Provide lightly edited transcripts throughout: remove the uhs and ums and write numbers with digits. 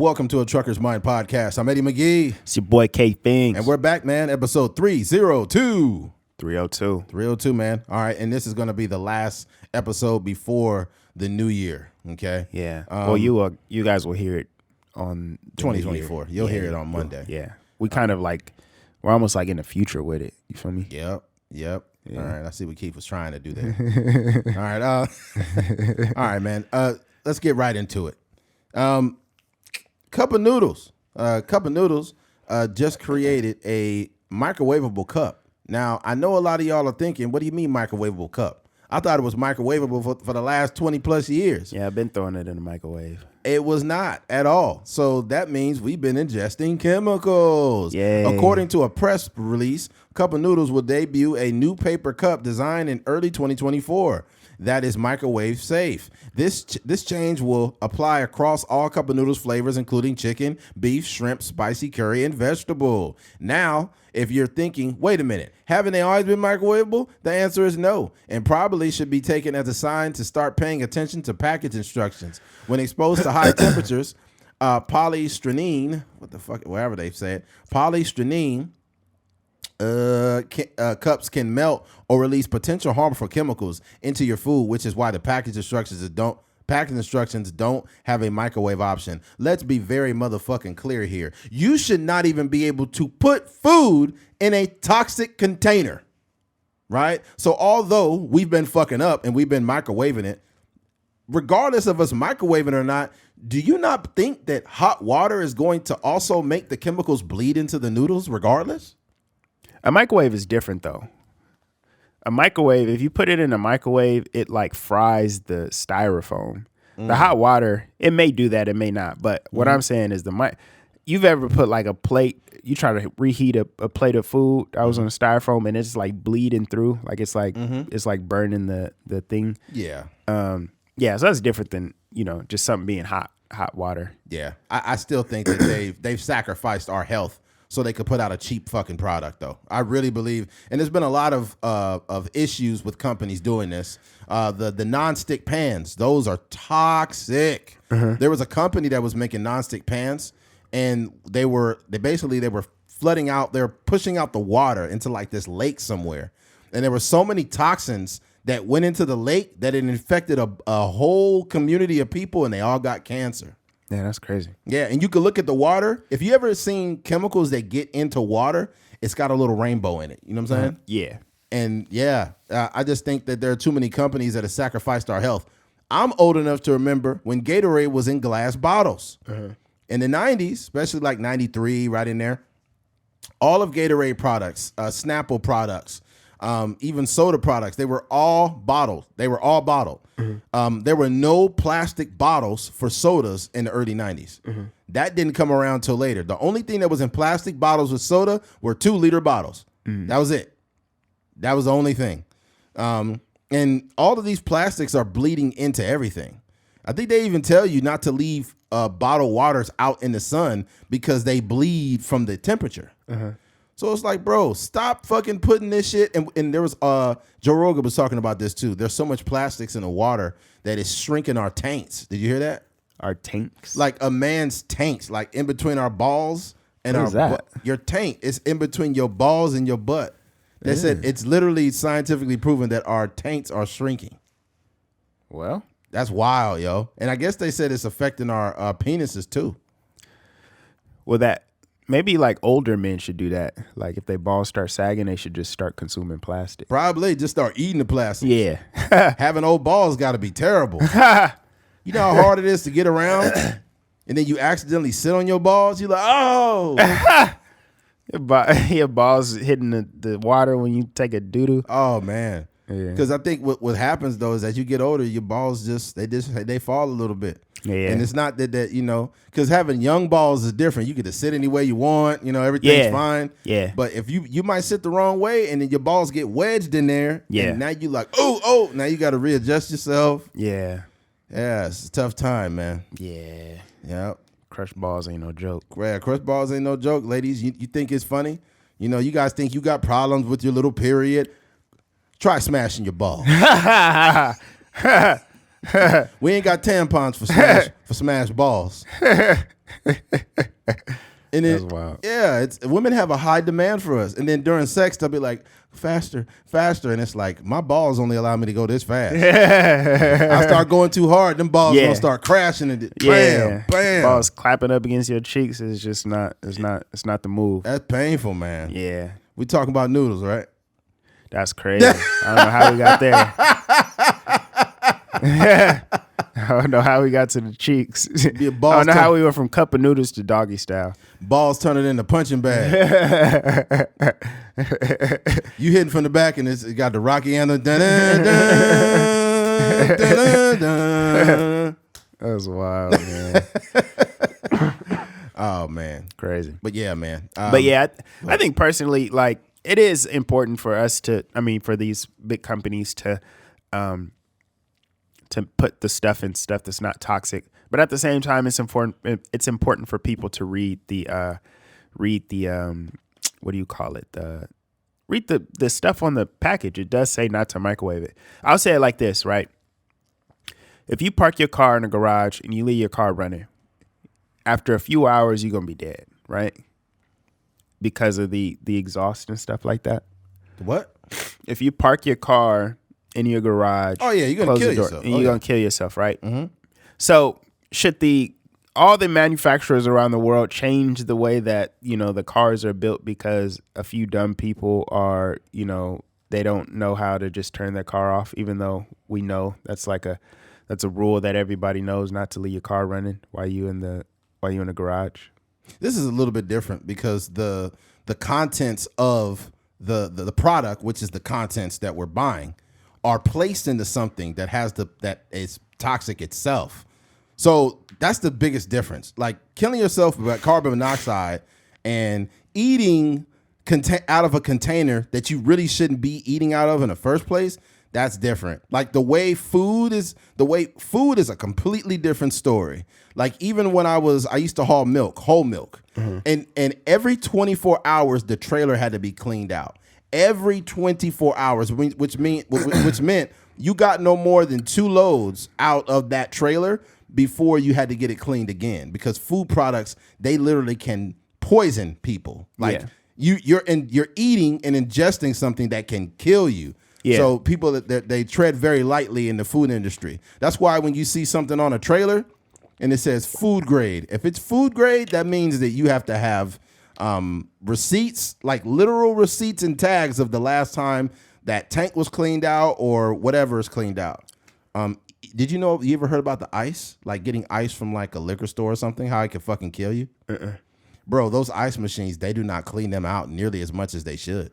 Welcome to a Trucker's Mind podcast. I'm Eddie McGee. It's your boy K Things. And we're back, man. Episode 302. 302. 302, man. All right. And this is going to be the last episode before the new year. Okay. Yeah. Well, you guys will hear it on 2024. You'll hear it on Monday. Yeah. We kind of like, we're almost like in the future with it. You feel me? Yep. Yeah. All right. I see what Keith was trying to do there. All right. All right, man. Let's get right into it. Cup of Noodles. Just created a microwavable cup. Now, I know a lot of y'all are thinking, what do you mean microwavable cup? I thought it was microwavable for the last 20 plus years. Yeah, I've been throwing it in the microwave. It was not at all. So that means we've been ingesting chemicals. Yay. According to a press release, Cup of Noodles will debut a new paper cup designed in early 2024 that is microwave safe. This change will apply across all Cup of Noodles flavors, including chicken, beef, shrimp, spicy curry, and vegetable. Now, if you're thinking, wait a minute, haven't they always been microwavable? The answer is no, and probably should be taken as a sign to start paying attention to package instructions. When exposed to high temperatures, polystyrene, whatever they said, polystyrene cups can melt or release potential harmful chemicals into your food, which is why the package instructions don't have a microwave option. Let's be very motherfucking clear here. You should not even be able to put food in a toxic container, right? So although we've been fucking up and we've been microwaving it, regardless of us microwaving or not, do you not think that hot water is going to also make the chemicals bleed into the noodles regardless? A microwave is different though. A microwave, if you put it in a microwave, it like fries the styrofoam. The hot water, it may do that, it may not. But what I'm saying is you've ever put like a plate, you try to reheat a plate of food that was on a styrofoam and it's like bleeding through, like it's like burning the thing. Yeah. Yeah, so that's different than, just something being hot water. Yeah. I still think that they've sacrificed our health so they could put out a cheap fucking product, though. I really believe, and there's been a lot of issues with companies doing this. The nonstick pans, those are toxic. There was a company that was making nonstick pans, and they were flooding out, they're pushing out the water into like this lake somewhere, and there were so many toxins that went into the lake that it infected a whole community of people, and they all got cancer. Yeah, that's crazy. Yeah, and you can look at the water. If you ever seen chemicals that get into water, it's got a little rainbow in it. You know what I'm saying? Yeah. And yeah, I just think that there are too many companies that have sacrificed our health. I'm old enough to remember when Gatorade was in glass bottles. In the 90s, especially like 93, right in there, all of Gatorade products, Snapple products, even soda products, they were all bottled. There were no plastic bottles for sodas in the early 90s. That didn't come around till later. The only thing that was in plastic bottles with soda were 2-liter bottles. That was it. That was the only thing. And all of these plastics are bleeding into everything. I think they even tell you not to leave bottled waters out in the sun because they bleed from the temperature. So it's like, bro, stop fucking putting this shit. And there was Joe Rogan was talking about this too. There's so much plastics in the water that is shrinking our taints. Did you hear that? Our tanks? Like a man's taints, like in between our balls and what is that? Your taint is in between your balls and your butt. They said it's literally scientifically proven that our taints are shrinking. Well, that's wild, yo. And I guess they said it's affecting our penises too. Well, maybe like older men should do that. Like if their balls start sagging, they should just start consuming plastic. Probably just start eating the plastic. Yeah. Having old balls got to be terrible. You know how hard it is to get around? And then you accidentally sit on your balls? You're like, oh. Your balls hitting the water when you take a doo-doo. Oh, man. Because I think what happens, though, is as you get older, your balls they fall a little bit. Yeah. And it's not that because having young balls is different. You get to sit any way you want, everything's fine. Yeah. But if you might sit the wrong way and then your balls get wedged in there. Yeah. And now you like, now you got to readjust yourself. Yeah. Yeah, it's a tough time, man. Yeah. Yep. Crushed balls ain't no joke. Yeah, crushed balls ain't no joke, ladies. You think it's funny? You guys think you got problems with your little period? Try smashing your balls. We ain't got tampons for smash balls. And That's then, wild. yeah, it's women have a high demand for us. And then during sex, they'll be like, faster, faster. And it's like, my balls only allow me to go this fast. I start going too hard, them balls Yeah. gonna start crashing and Yeah, bam, bam. balls clapping up against your cheeks is just not. It's not the move. That's painful, man. Yeah, We talking about noodles, right? that's crazy. I don't know how we got there. I don't know how we got to the cheeks. Be a I balls don't know turn- how we went from cup of noodles to doggy style. Balls turning into punching bag. You hitting from the back and it got the Rocky anthem. Dun, dun, dun, dun, dun. That was wild, man. Oh man, Crazy. but yeah, man. But yeah, I think personally, like, it is important for us to, I mean, for these big companies to put the stuff in stuff that's not toxic. But at the same time, it's important. It's important for people to read the what do you call it? Read the stuff on the package. It does say not to microwave it. I'll say it like this, right? If you park your car in a garage and you leave your car running, after a few hours, you're gonna be dead, right? Because of the exhaust and stuff like that. What? If you park your car in your garage, Oh yeah, you're gonna close kill the door, yourself. and Oh, you're yeah. gonna kill yourself, right? Mm-hmm. So should all the manufacturers around the world change the way that, you know, the cars are built because a few dumb people are, you know, they don't know how to just turn their car off, even though we know that's a rule that everybody knows, not to leave your car running while you in the garage. This is a little bit different because the contents of the product, which is the contents that we're buying, are placed into something that that is toxic itself. So that's the biggest difference. Like killing yourself with carbon monoxide and eating out of a container that you really shouldn't be eating out of in the first place. That's different. Like the way food is a completely different story. Like even when I used to haul milk, whole milk, and every 24 hours the trailer had to be cleaned out. Every 24 hours, which meant you got no more than 2 loads out of that trailer before you had to get it cleaned again, because food products, they literally can poison people. Like you're eating and ingesting something that can kill you. Yeah. So people that they tread very lightly in the food industry. That's why when you see something on a trailer and it says food grade, if it's food grade, that means that you have to have receipts, like literal receipts and tags of the last time that tank was cleaned out or whatever is cleaned out. Did you ever heard about the ice? Like getting ice from like a liquor store or something, how it could fucking kill you? Bro, those ice machines, they do not clean them out nearly as much as they should.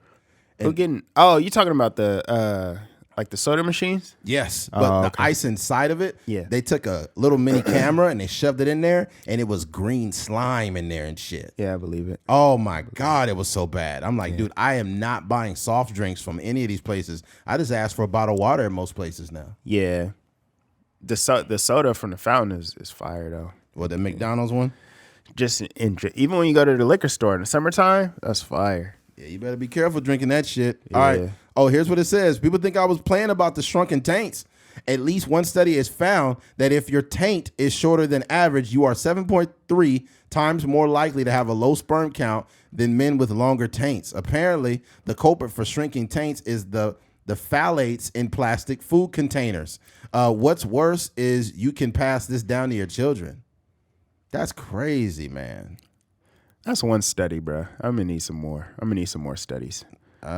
You're talking about the like the soda machines? Yes, but the ice inside of it, Yeah. they took a little mini camera and they shoved it in there, and it was green slime in there and shit. Yeah, I believe it. Oh my God, it was so bad. I'm like, dude, I am not buying soft drinks from any of these places. I just ask for a bottle of water in most places now. Yeah. The soda from the fountain is fire though. What, the McDonald's one? Just even when you go to the liquor store in the summertime, that's fire. Yeah, you better be careful drinking that shit. All Yeah. right. Oh, here's what it says. People think I was playing about the shrunken taints. At least one study has found that if your taint is shorter than average, you are 7.3 times more likely to have a low sperm count than men with longer taints. Apparently, the culprit for shrinking taints is the phthalates in plastic food containers. What's worse is you can pass this down to your children. That's crazy, man. That's one study, bro. I'm gonna need some more. I'm gonna need some more studies. We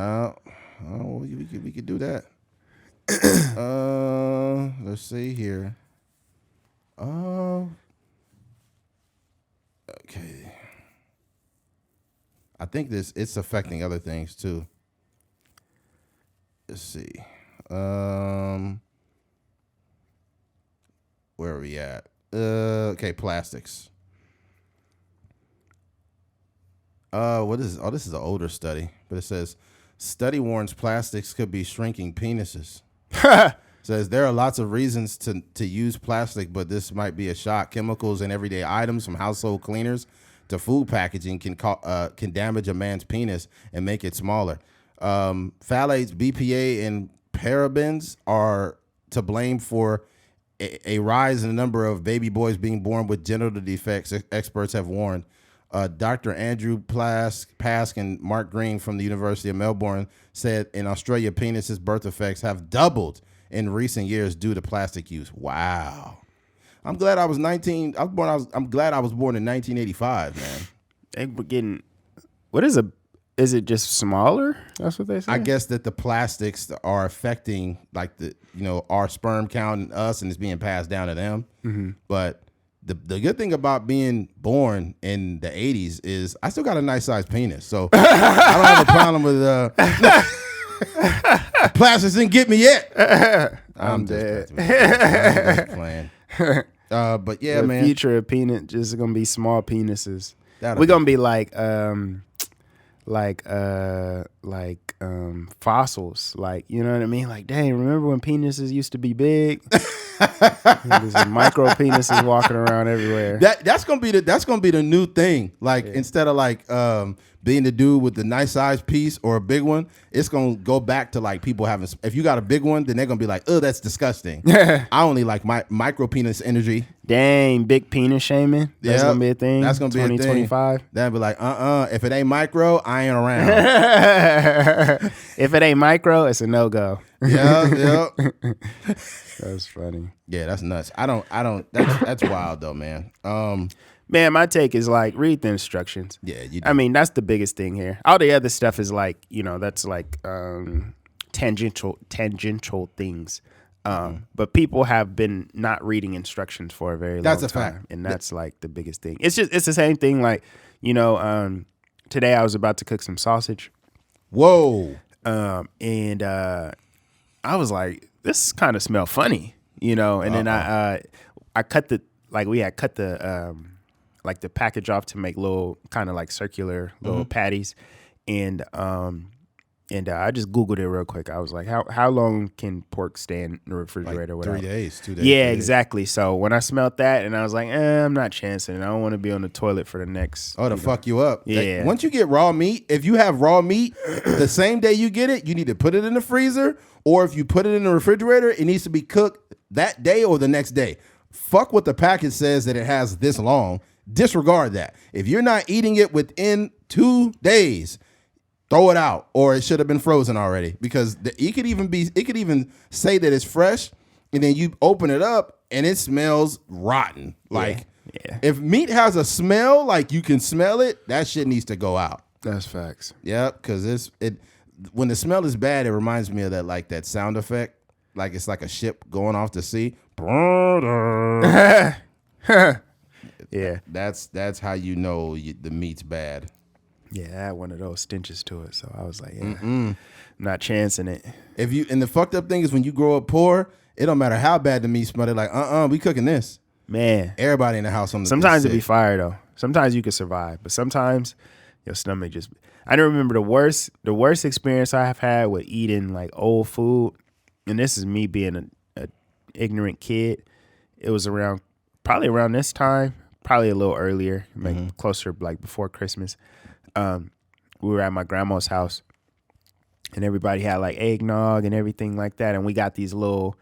could do that. Let's see here. Okay. I think it's affecting other things too. Let's see. Where are we at? Okay, plastics. What is this? Oh, this is an older study, but it says study warns plastics could be shrinking penises. Says there are lots of reasons to use plastic, but this might be a shock. Chemicals in everyday items, from household cleaners to food packaging, can damage a man's penis and make it smaller. Phthalates, BPA, and parabens are to blame for a rise in the number of baby boys being born with genital defects, experts have warned. Dr. Andrew Pask and Mark Green from the University of Melbourne said in Australia, penises' birth defects have doubled in recent years due to plastic use. Wow. I'm glad I was 19. I'm glad I was born in 1985, man. They were getting, is it just smaller? That's what they say? I guess that the plastics are affecting like our sperm count in us, and it's being passed down to them. Mm-hmm. But the good thing about being born in the 80s is I still got a nice sized penis. So I don't have a problem with plastics didn't get me yet. I'm dead. I'm just playing. But yeah, the man. The future of penis just gonna be small penises. We're gonna be like fossils, like, you know what I mean? Like, dang, remember when penises used to be big? There's micro penises walking around everywhere. That's gonna be the new thing. Like, instead of like being the dude with the nice size piece or a big one, it's gonna go back to like people having. If you got a big one, then they're gonna be like, oh, that's disgusting. I only like my micro penis energy. Dang, big penis shaming. That's gonna be a thing. That's gonna be 2025. That'd be like, If it ain't micro, I ain't around. If it ain't micro, it's a no go. Yeah. That's funny. Yeah, that's nuts. I don't. That's wild though, man. Man, my take is like, read the instructions. Yeah, you do. I mean, that's the biggest thing here. All the other stuff is like, that's like tangential things. But people have been not reading instructions for a very long time. That's a fact. And that's like the biggest thing. It's the same thing. Like, today I was about to cook some sausage. Whoa. And I was like, this kind of smell funny, and then I cut the like the package off to make little kind of like circular little patties. And I just Googled it real quick. I was like, how long can pork stay in the refrigerator? Like 3 days, 2 days. Yeah, exactly. So when I smelled that, and I was like, I'm not chancing it. I don't want to be on the toilet for the next. Oh, to fuck you up. Yeah. Like, once you get raw meat, if you have raw meat, the same day you get it, you need to put it in the freezer. Or if you put it in the refrigerator, it needs to be cooked that day or the next day. Fuck what the package says that it has this long. Disregard that. If you're not eating it within 2 days, throw it out, or it should have been frozen already. Because it could even say that it's fresh, and then you open it up and it smells rotten. Like, if meat has a smell, like you can smell it, that shit needs to go out. That's facts. Yeah, because when the smell is bad, it reminds me of that sound effect, like it's like a ship going off to sea. Yeah, that's how you know the meat's bad. Yeah, I had one of those stenches to it, so I was like, I'm not chancing it. And the fucked up thing is when you grow up poor, it don't matter how bad the meat smell. They're like, we cooking this. Man, everybody in the house. Sometimes it be fire though. Sometimes you can survive, but sometimes your stomach just. I don't remember the worst experience I have had with eating like old food, and this is me being a ignorant kid. It was probably around this time, probably a little earlier, like closer, like before Christmas. We were at my grandma's house, and everybody had like eggnog and everything like that, and we got these little,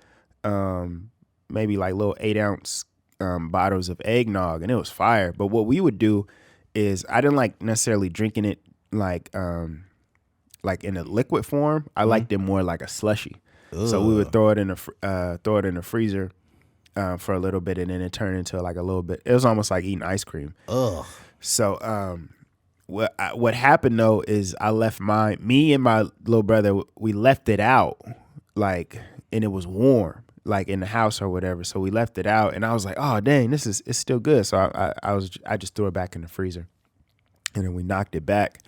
maybe like little 8-ounce bottles of eggnog, and it was fire. But what we would do is I didn't like necessarily drinking it like in a liquid form. I liked it more like a slushy. Ugh. So we would throw it in the freezer for a little bit, and then it turned into like a little bit. It was almost like eating ice cream. Ugh. So what happened though is I left me and my little brother, we left it out, like, and it was warm, like in the house or whatever. So we left it out, and I was like, oh dang, it's still good. So I just threw it back in the freezer, and then we knocked it back.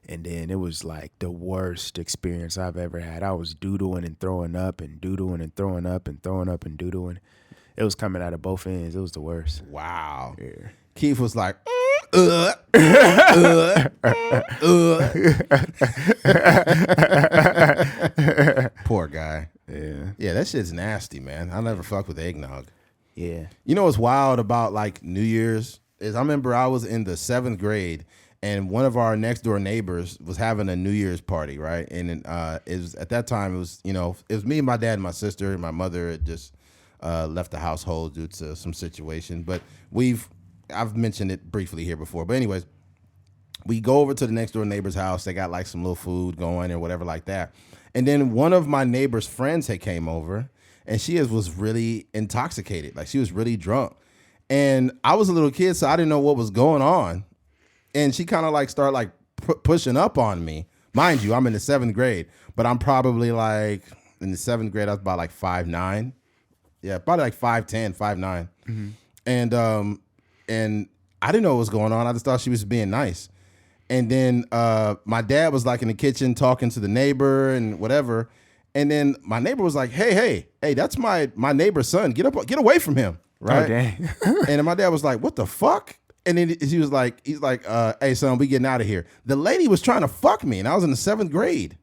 And then it was like the worst experience I've ever had. I was doodling and throwing up and doodling and throwing up and throwing up and doodling. It was coming out of both ends. It was the worst. Wow. Yeah. Keith was like, Poor guy. Yeah. Yeah, that shit's nasty, man. I'll never fuck with eggnog. Yeah. You know what's wild about like New Year's is I remember I was in the 7th grade, and one of our next door neighbors was having a New Year's party, right? And it was, at that time, it was me and my dad and my sister and my mother had just left the household due to some situation. But I've mentioned it briefly here before. But anyways, we go over to the next door neighbor's house. They got like some little food going or whatever like that. And then one of my neighbor's friends had came over, and she was really intoxicated. Like she was really drunk. And I was a little kid, so I didn't know what was going on. And she kind of like started like pushing up on me. Mind you, I'm in the 7th grade, but I'm probably like in the 7th grade, I was about like 5'9". Yeah, probably like 5'10", 5'9". Mm-hmm. And I didn't know what was going on. I just thought she was being nice. And then my dad was like in the kitchen talking to the neighbor and whatever. And then my neighbor was like, hey, that's my neighbor's son. Get away from him. Right. Oh, dang. And then my dad was like, what the fuck? And then he's like, hey, son, we getting out of here. The lady was trying to fuck me, and I was in the 7th grade.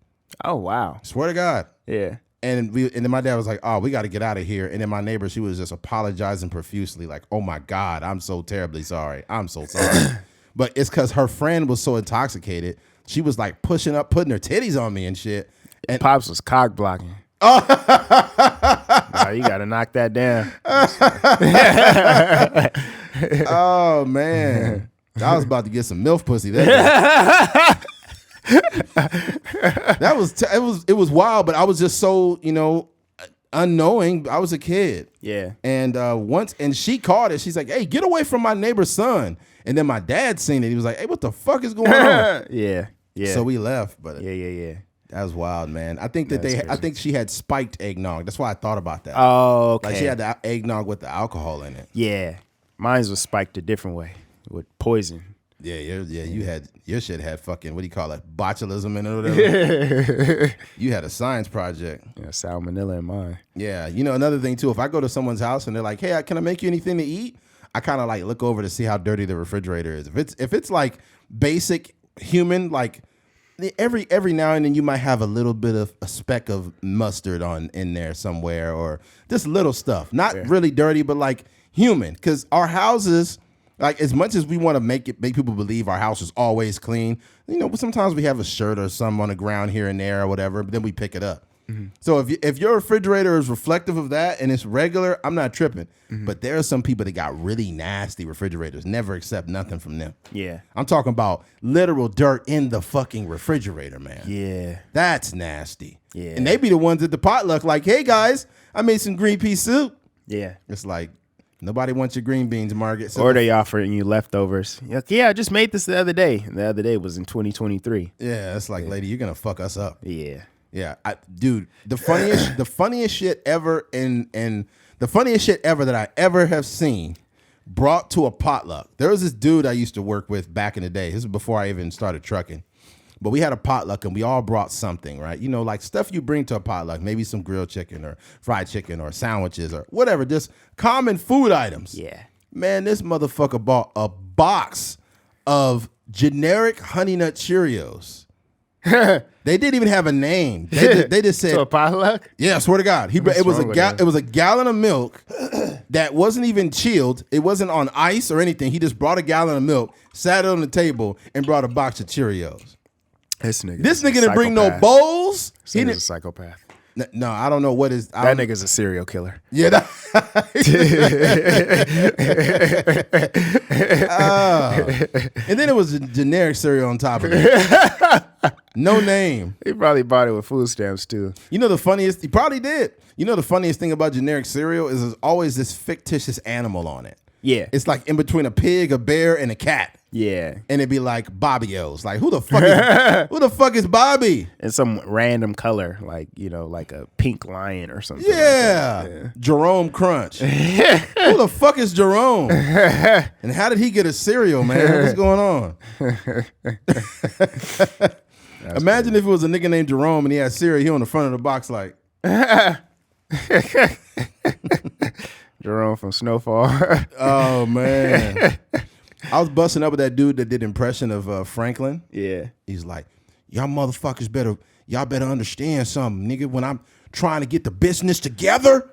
Oh, wow. Swear to God. Yeah. And then my dad was like, oh, we got to get out of here. And then my neighbor, she was just apologizing profusely, like, oh my God, I'm so terribly sorry. I'm so sorry. But it's because her friend was so intoxicated. She was like putting her titties on me and shit. And Pops was cock blocking. Oh, Nah, you got to knock that down. Oh man, I was about to get some MILF pussy. That it was wild, but I was just so unknowing. I was a kid. Yeah. And and she caught it. She's like, "Hey, get away from my neighbor's son." And then my dad seen it. He was like, "Hey, what the fuck is going on?" Yeah. So we left. But Yeah. that was wild, man. I think I think she had spiked eggnog. That's why I thought about that. Oh, okay. Like she had the eggnog with the alcohol in it. Yeah. Mine was spiked a different way with poison. Yeah. You had your shit had fucking, what do you call it, botulism in it or whatever. You had a science project. Yeah, salmonella in mine. Yeah, another thing too. If I go to someone's house and they're like, "Hey, can I make you anything to eat?" I kind of like look over to see how dirty the refrigerator is. If it's like basic human, like every now and then you might have a little bit of a speck of mustard in there somewhere, or just little stuff, not really dirty, but like human. Because our houses, like as much as we want to make people believe our house is always clean, sometimes we have a shirt or something on the ground here and there or whatever, but then we pick it up. Mm-hmm. So if your refrigerator is reflective of that and it's regular, I'm not tripping. Mm-hmm. But there are some people that got really nasty refrigerators, never accept nothing from them. Yeah. I'm talking about literal dirt in the fucking refrigerator, man. Yeah. That's nasty. Yeah. And they be the ones at the potluck like, "Hey guys, I made some green pea soup." Yeah. It's like, nobody wants your green beans, Margaret. So or they offering you leftovers. Like, yeah, I just made this the other day. And the other day was in 2023. Yeah, it's like, lady, you're gonna fuck us up. Yeah. Yeah, dude, the funniest shit ever and the funniest shit ever that I ever have seen brought to a potluck. There was this dude I used to work with back in the day. This was before I even started trucking. But we had a potluck and we all brought something, right? Like stuff you bring to a potluck, maybe some grilled chicken or fried chicken or sandwiches or whatever, just common food items. Yeah. Man, this motherfucker bought a box of generic Honey Nut Cheerios. They didn't even have a name. They just said, So a potluck? Yeah, I swear to God. It was a gallon of milk that wasn't even chilled. It wasn't on ice or anything. He just brought a gallon of milk, sat it on the table, and brought a box of Cheerios. This nigga didn't bring no bowls. He's a psychopath. No, I don't know what is. That nigga's a serial killer. Yeah. And then it was a generic cereal on top of it. No name. He probably bought it with food stamps too. He probably did. The funniest thing about generic cereal is there's always this fictitious animal on it. Yeah. It's like in between a pig, a bear, and a cat. Yeah. And it'd be like Bobby-O's. Like, who the fuck is Bobby? And some random color, like, like a pink lion or something. Yeah. Like that. Jerome Crunch. Who the fuck is Jerome? And how did he get a cereal, man? What's going on? Imagine if it was a nigga named Jerome and he had cereal, he on the front of the box like. Jerome from Snowfall. Oh, man. I was busting up with that dude that did impression of Franklin. Yeah. He's like, y'all motherfuckers better understand something, nigga. When I'm trying to get the business together.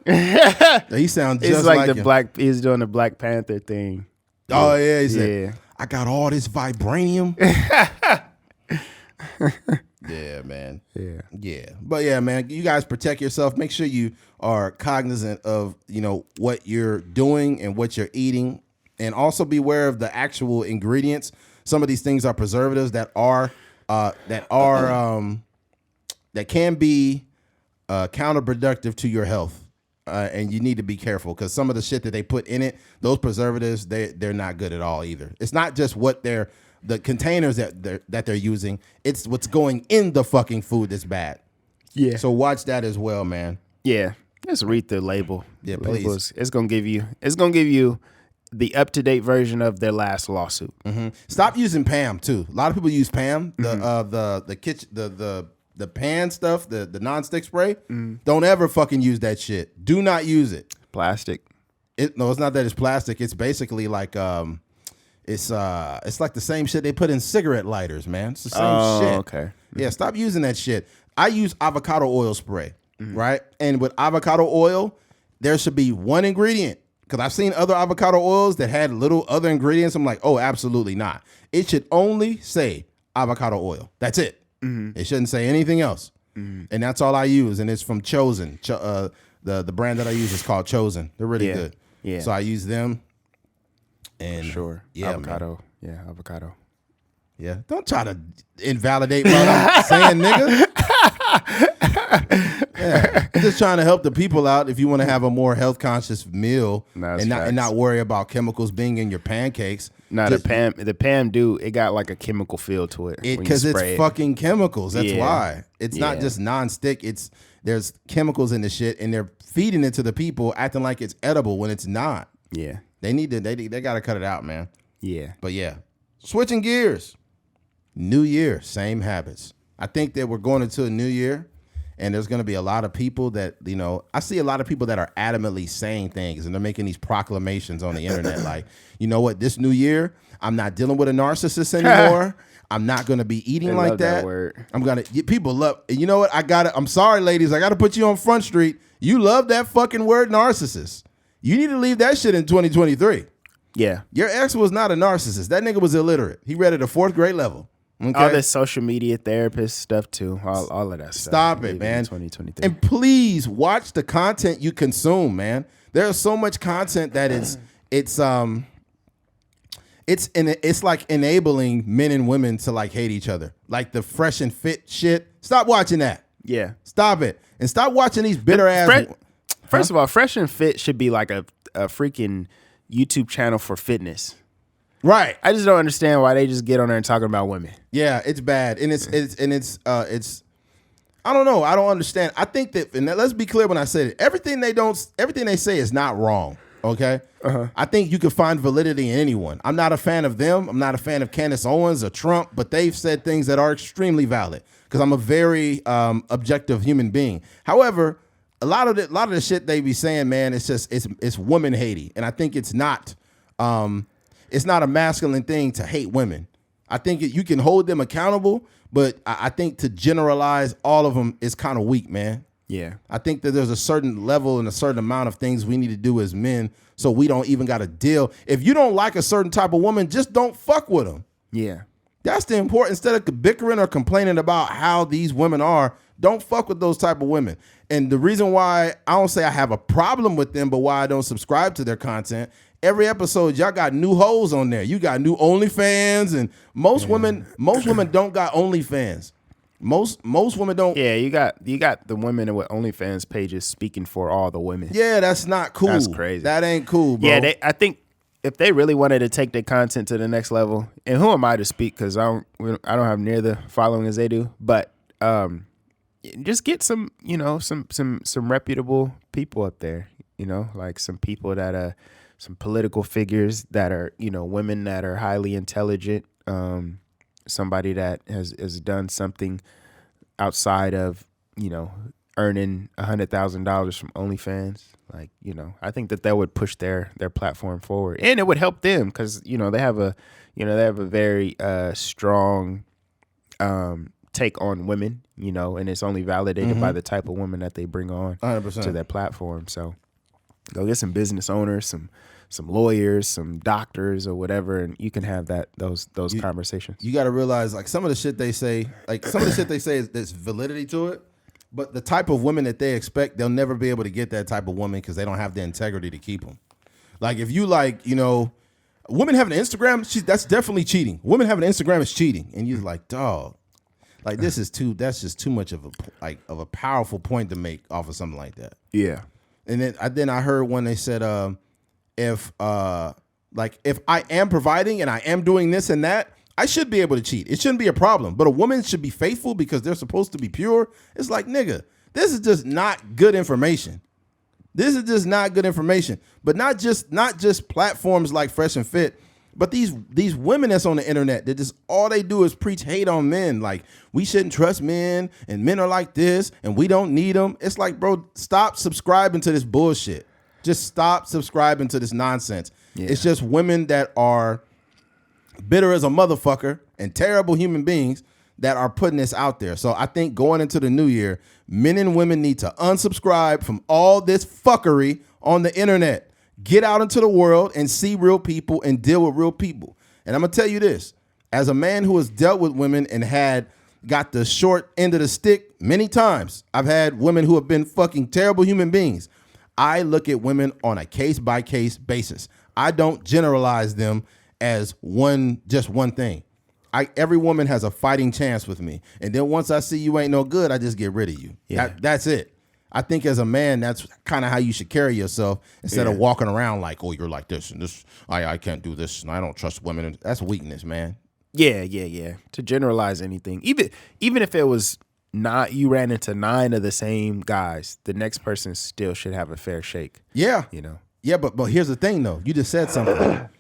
He sounds just like him. He's doing the Black Panther thing. Oh, yeah. He said, I got all this vibranium. Yeah, man. Yeah. Yeah. But yeah, man, you guys protect yourself. Make sure you are cognizant of, what you're doing and what you're eating. And also beware of the actual ingredients. Some of these things are preservatives that can be counterproductive to your health. And you need to be careful because some of the shit that they put in it, those preservatives, they're not good at all either. It's not just what the containers that they're using. It's what's going in the fucking food that's bad. Yeah. So watch that as well, man. Yeah. Just read the label. Yeah, The please. labels. It's gonna give you the up-to-date version of their last lawsuit. Mm-hmm. Stop using Pam too. A lot of people use Pam, the kitchen, the pan stuff, the nonstick spray. Don't ever fucking use that shit. Do not use it. Plastic. No, it's not that it's plastic. It's basically like it's like the same shit they put in cigarette lighters, man. It's the same shit. Okay. Yeah, stop using that shit. I use avocado oil spray, right? And with avocado oil, there should be one ingredient. Because I've seen other avocado oils that had little other ingredients. I'm like, oh, absolutely not. It should only say avocado oil. That's it. It shouldn't say anything else. And that's all I use. And it's from Chosen. The brand that I use is called Chosen. They're really good. Yeah. So I use them. And Sure. Yeah, avocado. man. Yeah, avocado. Yeah. Don't try to invalidate what I'm saying, nigga. Yeah. I'm just trying to help the people out if you want to have a more health conscious meal and not worry about chemicals being in your pancakes. No, the Pam it got like a chemical feel to it. Because it's fucking chemicals. That's why. It's not Yeah. just nonstick. There's chemicals in the shit and they're feeding it to the people acting like it's edible when it's not. Yeah. They gotta cut it out, man. Yeah. But yeah. Switching gears. New year, same habits. I think that we're going into a new year and there's going to be a lot of people that, I see a lot of people that are adamantly saying things and they're making these proclamations on the internet. Like, you know what, this new year, I'm not dealing with a narcissist anymore. I'm not going to be eating like that. Word. I'm going to, people love, you know what, I'm sorry, ladies, I got to put you on Front Street. You love that fucking word narcissist. You need to leave that shit in 2023. Yeah. Your ex was not a narcissist. That nigga was illiterate. He read at a 4th grade level. Okay? All this social media therapist stuff too. All of that stuff. Stop it, man. 2023. And please watch the content you consume, man. There's so much content that it's like enabling men and women to like hate each other. Like the fresh and fit shit. Stop watching that. Yeah. Stop it. And stop watching these bitter ass. First of all, Fresh and Fit should be like a freaking YouTube channel for fitness. Right. I just don't understand why they just get on there and talking about women. Yeah, it's bad. And it's I don't know. I don't understand. I think that, and let's be clear when I say it, everything they say is not wrong. Okay. I think you can find validity in anyone. I'm not a fan of them. I'm not a fan of Candace Owens or Trump, but they've said things that are extremely valid because I'm a very objective human being. However, a lot of the shit they be saying, man, it's woman hating, and I think it's not a masculine thing to hate women. I think you can hold them accountable, but I think to generalize all of them is kind of weak, man. Yeah. I think that there's a certain level and a certain amount of things we need to do as men so we don't even got to deal. If you don't like a certain type of woman, just don't fuck with them. Yeah. That's the important. Instead of bickering or complaining about how these women are, don't fuck with those type of women. And the reason why I don't say I have a problem with them, but why I don't subscribe to their content, every episode y'all got new hoes on there. You got new OnlyFans, and most women don't got OnlyFans. Most women don't. Yeah, you got the women with OnlyFans pages speaking for all the women. Yeah, that's not cool. That's crazy. That ain't cool, bro. Yeah, I think if they really wanted to take their content to the next level, and who am I to speak because I don't have near the following as they do, but just get some reputable people up there, like some people that some political figures that are women that are highly intelligent, somebody that has done something outside of earning $100,000 from OnlyFans. Like, I think that would push their platform forward, and it would help them because they have a very strong take on women, and it's only validated by the type of women that they bring on 100%. to their platform. So Go get some business owners, some lawyers, some doctors or whatever, and you can have those conversations. You got to realize, like, some of the shit they say, there's validity to it, but the type of women that they expect, they'll never be able to get that type of woman because they don't have the integrity to keep them. Like, if you like, women having an Instagram, that's definitely cheating. Women having an Instagram is cheating, and you're like, dog, like that's just too much of a powerful point to make off of something like that. Yeah. And then I heard when they said, if I am providing and I am doing this and that, I should be able to cheat. It shouldn't be a problem. But a woman should be faithful because they're supposed to be pure. It's like, nigga, this is just not good information. This is just not good information. But not just platforms like Fresh and Fit, but these women that's on the internet that just all they do is preach hate on men. Like, we shouldn't trust men and men are like this and we don't need them. It's like, bro, stop subscribing to this bullshit. Just stop subscribing to this nonsense. Yeah. It's just women that are bitter as a motherfucker and terrible human beings that are putting this out there. So I think going into the new year, men and women need to unsubscribe from all this fuckery on the internet. Get out into the world and see real people and deal with real people. And I'm going to tell you this, as a man who has dealt with women and got the short end of the stick many times, I've had women who have been fucking terrible human beings. I look at women on a case-by-case basis. I don't generalize them as just one thing. Every woman has a fighting chance with me. And then once I see you ain't no good, I just get rid of you. Yeah. That's it. I think as a man, that's kind of how you should carry yourself instead of walking around like, oh, you're like this and this. I can't do this and I don't trust women. That's weakness, man. Yeah. To generalize anything, even if it was not, you ran into 9 of the same guys, the next person still should have a fair shake. Yeah. Yeah, but here's the thing though. You just said something,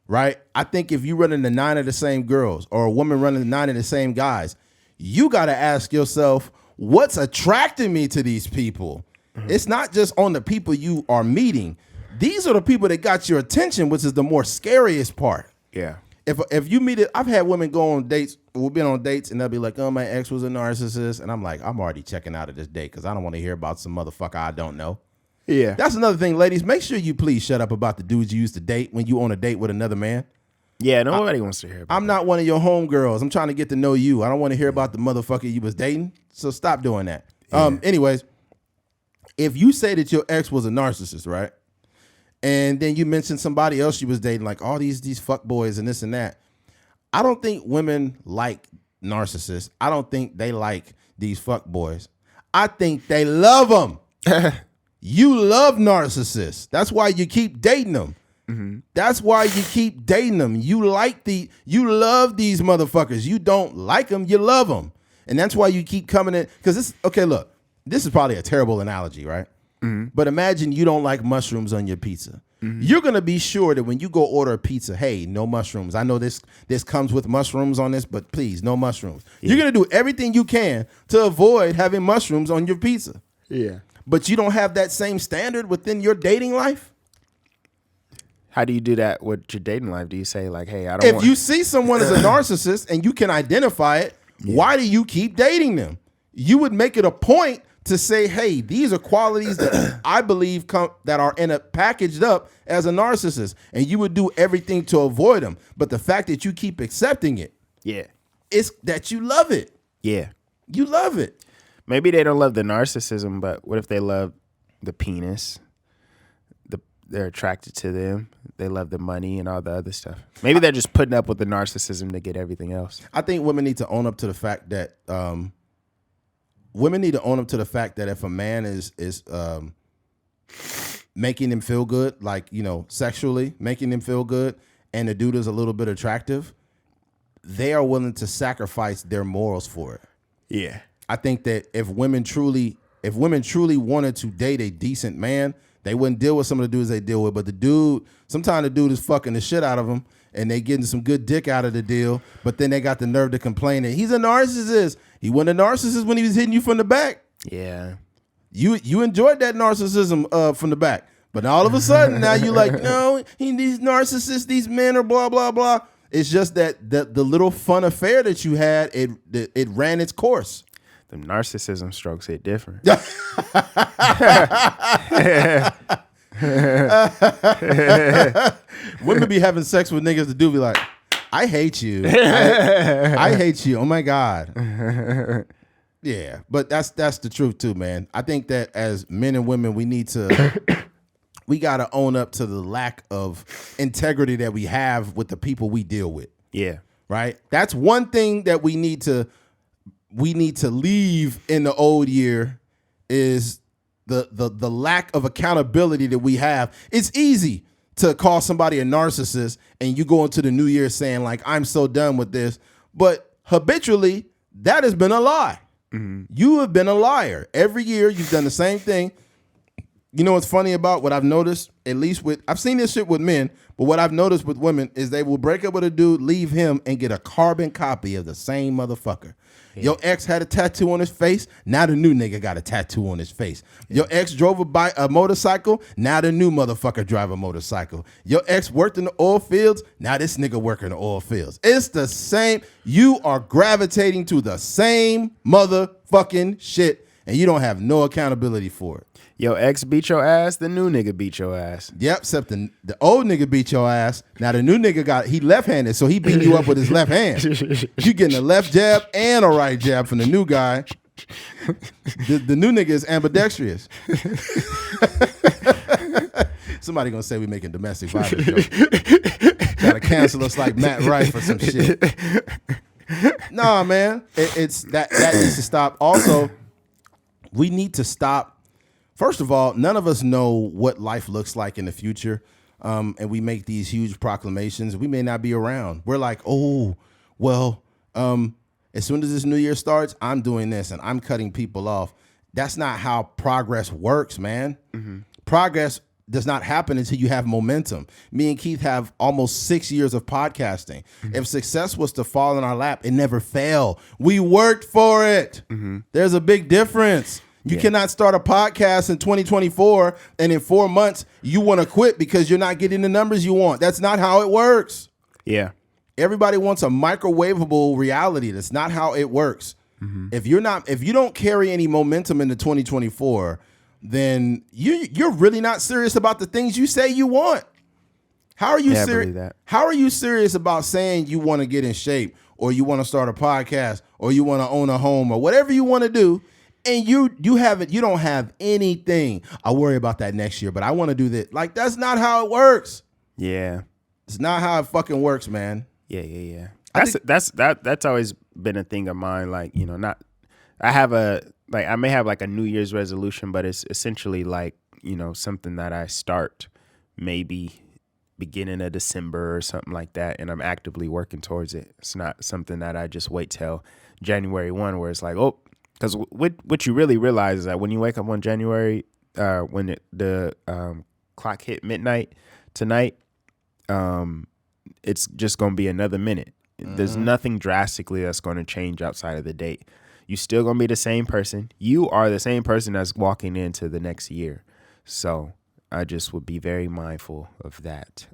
right? I think if you run into 9 of the same girls or a woman running 9 of the same guys, you got to ask yourself, what's attracting me to these people? Mm-hmm. It's not just on the people you are meeting. These are the people that got your attention, which is the more scariest part. Yeah. If you meet it, I've had women go on dates, we've been on dates, and they'll be like, oh, my ex was a narcissist. And I'm like, I'm already checking out of this date because I don't want to hear about some motherfucker I don't know. Yeah. That's another thing, ladies. Make sure you please shut up about the dudes you used to date when you on a date with another man. Yeah, nobody wants to hear about I'm not one of your homegirls. I'm trying to get to know you. I don't want to hear about the motherfucker you was dating. So stop doing that. Yeah. Anyways, if you say that your ex was a narcissist, right? And then you mentioned somebody else you was dating, like all these fuck boys and this and that. I don't think women like narcissists. I don't think they like these fuck boys. I think they love them. You love narcissists. That's why you keep dating them. Mm-hmm. That's why you keep dating them. You love these motherfuckers. You don't like them. You love them. And that's why you keep coming in. Because look, this is probably a terrible analogy, right? Mm-hmm. But imagine you don't like mushrooms on your pizza. Mm-hmm. You're going to be sure that when you go order a pizza, hey, no mushrooms. I know this comes with mushrooms on this, but please, no mushrooms. Yeah. You're going to do everything you can to avoid having mushrooms on your pizza. Yeah. But you don't have that same standard within your dating life? How do you do that with your dating life? Do you say like, hey, I don't If you see someone as a narcissist and you can identify it, why do you keep dating them? You would make it a point to say, hey, these are qualities that I believe that are packaged up as a narcissist, and you would do everything to avoid them. But the fact that you keep accepting it, it's that you love it. Yeah. You love it. Maybe they don't love the narcissism, but what if they love the penis? They're attracted to them. They love the money and all the other stuff. Maybe they're just putting up with the narcissism to get everything else. I think women need to own up to the fact that if a man is making them feel good, like, sexually making them feel good, and the dude is a little bit attractive, they are willing to sacrifice their morals for it. Yeah. I think that if women truly wanted to date a decent man, they wouldn't deal with some of the dudes they deal with. But sometimes the dude is fucking the shit out of them, and they getting some good dick out of the deal. But then they got the nerve to complain that he's a narcissist. He wasn't a narcissist when he was hitting you from the back. Yeah. You enjoyed that narcissism from the back. But all of a sudden now you like, no, these narcissists, these men are blah, blah, blah. It's just that the little fun affair that you had, it ran its course. The narcissism strokes hit different. Women be having sex with niggas. The dude be like, I hate you. I hate you. Oh my God. Yeah, but that's the truth too, man. I think that as men and women, we gotta own up to the lack of integrity that we have with the people we deal with. Yeah. Right? That's one thing that we need to leave in the old year is the lack of accountability that we have. It's easy to call somebody a narcissist and you go into the new year saying like, I'm so done with this. But habitually, that has been a lie. Mm-hmm. You have been a liar. Every year you've done the same thing. You know what's funny about what I've noticed, at least I've seen this shit with men, but what I've noticed with women is they will break up with a dude, leave him, and get a carbon copy of the same motherfucker. Yeah. Your ex had a tattoo on his face, now the new nigga got a tattoo on his face. Yeah. Your ex drove a motorcycle, now the new motherfucker drive a motorcycle. Your ex worked in the oil fields, now this nigga work in the oil fields. It's the same. You are gravitating to the same motherfucking shit, and you don't have no accountability for it. Your ex beat your ass, the new nigga beat your ass. Yep, except the old nigga beat your ass. Now the new nigga he left-handed, so he beat you up with his left hand. You getting a left jab and a right jab from the new guy. The new nigga is ambidextrous. Somebody gonna say we making domestic violence jokes. Gotta cancel us like Matt Rife for some shit. Nah, man, it's that needs to stop. Also, we need to stop. First of all, none of us know what life looks like in the future, and we make these huge proclamations. We may not be around. We're like, oh, well, as soon as this new year starts, I'm doing this, and I'm cutting people off. That's not how progress works, man. Mm-hmm. Progress does not happen until you have momentum. Me and Keith have almost 6 years of podcasting. Mm-hmm. If success was to fall in our lap, it never fell. We worked for it. Mm-hmm. There's a big difference. You cannot start a podcast in 2024 and in 4 months you want to quit because you're not getting the numbers you want. That's not how it works. Yeah. Everybody wants a microwavable reality. That's not how it works. Mm-hmm. If you don't carry any momentum into 2024, then you're really not serious about the things you say you want. How are you serious? How are you serious about saying you want to get in shape or you want to start a podcast or you want to own a home or whatever you want to do? And you don't have anything. I worry about that next year, but I want to do this. Like, that's not how it works. Yeah. It's not how it fucking works, man. Yeah. That's always been a thing of mine. Like, you know, I may have like a New Year's resolution, but it's essentially like, you know, something that I start maybe beginning of December or something like that. And I'm actively working towards it. It's not something that I just wait till January 1 where it's like, oh, because what you really realize is that when you wake up on January, when the clock hit midnight tonight, it's just going to be another minute. Mm-hmm. There's nothing drastically that's going to change outside of the date. You're still going to be the same person. You are the same person that's walking into the next year. So I just would be very mindful of that.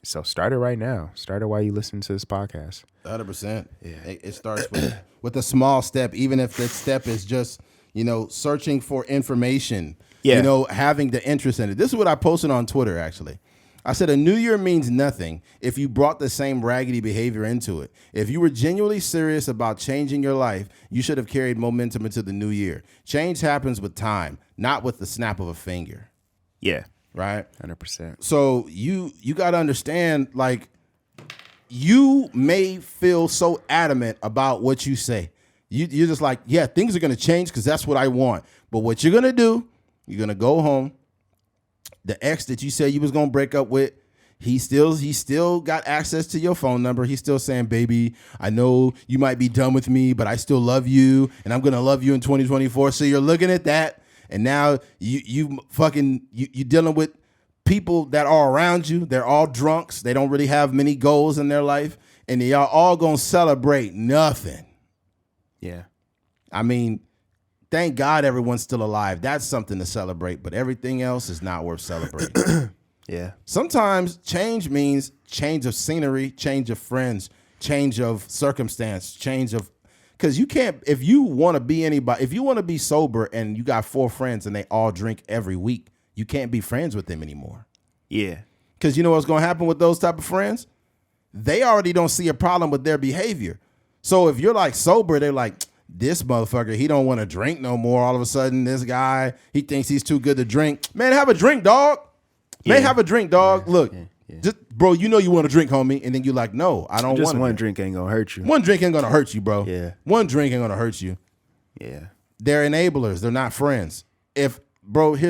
So start it right now. Start it while you listen to this podcast. 100%. Yeah. It starts with a small step, even if that step is just, you know, searching for information, you know, having the interest in it. This is what I posted on Twitter, actually. I said a new year means nothing if you brought the same raggedy behavior into it. If you were genuinely serious about changing your life, you should have carried momentum into the new year. Change happens with time, not with the snap of a finger. Yeah. Right? 100%. So you got to understand, like, you may feel so adamant about what you say. You're just like, yeah, things are going to change because that's what I want. But what you're going to do, you're going to go home. The ex that you said you was going to break up with, he still got access to your phone number. He's still saying, baby, I know you might be done with me, but I still love you, and I'm going to love you in 2024. So you're looking at that. And now you dealing with people that are around you. They're all drunks. They don't really have many goals in their life. And y'all all going to celebrate nothing. Yeah. I mean, thank God everyone's still alive. That's something to celebrate. But everything else is not worth celebrating. Yeah. Sometimes change means change of scenery, change of friends, change of circumstance, change of... Because you can't, if you want to be sober and you got 4 friends and they all drink every week, you can't be friends with them anymore. Yeah. Because you know what's going to happen with those type of friends? They already don't see a problem with their behavior. So if you're like sober, they're like, this motherfucker, he don't want to drink no more. All of a sudden, this guy, he thinks he's too good to drink. Man, have a drink, dog. Man, have a drink, dog. Yeah. Look, Yeah. just bro, you know you want to drink, homie. And then you're like, no, I don't want to. Just one drink ain't going to hurt you. One drink ain't going to hurt you, bro. Yeah. One drink ain't going to hurt you. Yeah. They're enablers. They're not friends. Here's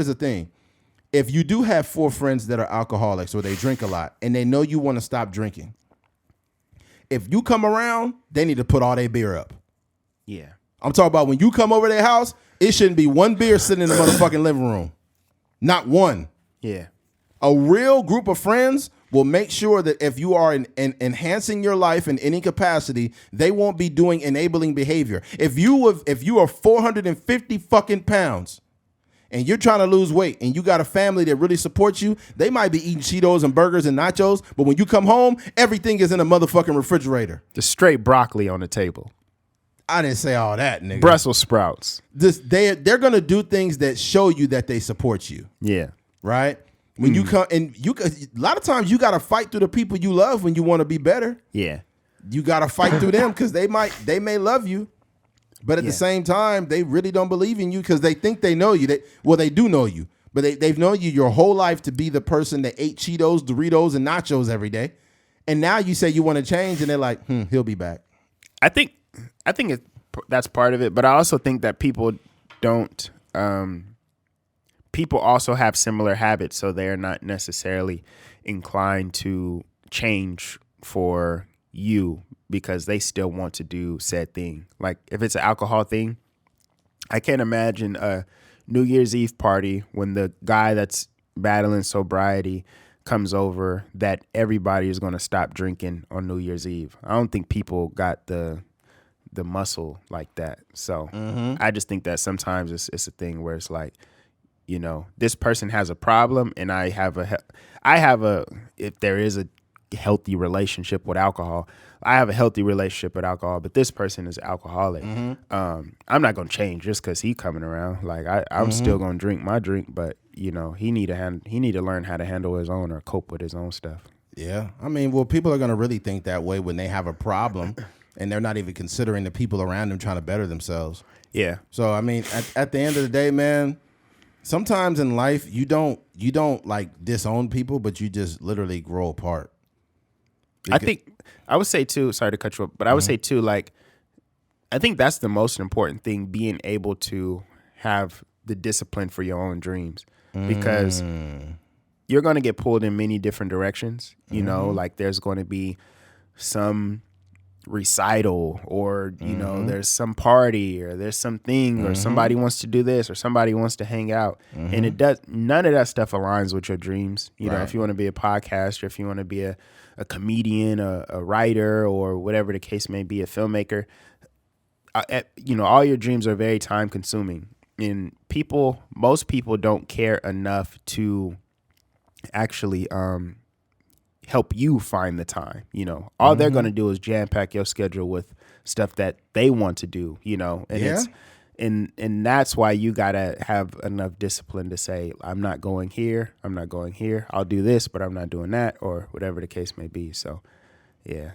the thing. If you do have 4 friends that are alcoholics or they drink a lot and they know you want to stop drinking, if you come around, they need to put all their beer up. Yeah. I'm talking about when you come over their house, it shouldn't be one beer sitting in the motherfucking living room. Not one. Yeah. A real group of friends will make sure that if you are enhancing your life in any capacity, they won't be doing enabling behavior. If you are 450 fucking pounds and you're trying to lose weight and you got a family that really supports you, they might be eating Cheetos and burgers and nachos, but when you come home, everything is in a motherfucking refrigerator. Just straight broccoli on the table. I didn't say all that, nigga. Brussels sprouts. They're going to do things that show you that they support you. Yeah. Right? When you come, and a lot of times you got to fight through the people you love when you want to be better. Yeah. You got to fight through them because they may love you, but at the same time, they really don't believe in you because they think they know you. They do know you, but they've known you your whole life to be the person that ate Cheetos, Doritos, and nachos every day. And now you say you want to change, and they're like, he'll be back. I think that's part of it, but I also think that people don't. People also have similar habits, so they're not necessarily inclined to change for you because they still want to do said thing. Like if it's an alcohol thing, I can't imagine a New Year's Eve party when the guy that's battling sobriety comes over that everybody is going to stop drinking on New Year's Eve. I don't think people got the muscle like that. So I just think that sometimes it's a thing where it's like, you know, this person has a problem and I have if there is a healthy relationship with alcohol, I have a healthy relationship with alcohol, but this person is alcoholic. I'm not going to change just because he's coming around. Like I'm still going to drink my drink, but you know, he need to learn how to handle his own or cope with his own stuff. Yeah. I mean, well, people are going to really think that way when they have a problem and they're not even considering the people around them trying to better themselves. Yeah. So, I mean, at the end of the day, man, sometimes in life, you don't like disown people, but you just literally grow apart. I would say too, sorry to cut you up, but I would say too, like, I think that's the most important thing, being able to have the discipline for your own dreams, because you're going to get pulled in many different directions. You know, like there's going to be some recital or, you know, there's some party or there's something or somebody wants to do this or somebody wants to hang out. And none of that stuff aligns with your dreams. You know, if you want to be a podcaster, if you want to be a comedian, a writer, or whatever the case may be, a filmmaker, you know, all your dreams are very time consuming. And most people don't care enough to actually help you find the time. You know, all they're going to do is jam pack your schedule with stuff that they want to do, you know, and and that's why you got to have enough discipline to say, I'm not going here. I'm not going here. I'll do this, but I'm not doing that, or whatever the case may be. So yeah,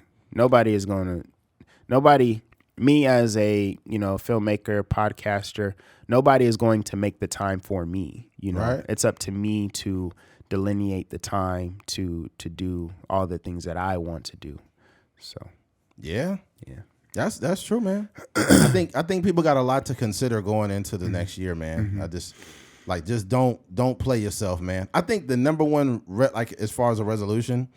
me as a, you know, filmmaker, podcaster, nobody is going to make the time for me. You know, it's up to me to delineate the time to do all the things that I want to do. So yeah. That's true, man. I think people got a lot to consider going into the next year, man. I just don't play yourself, man. I think the number one as far as a resolution,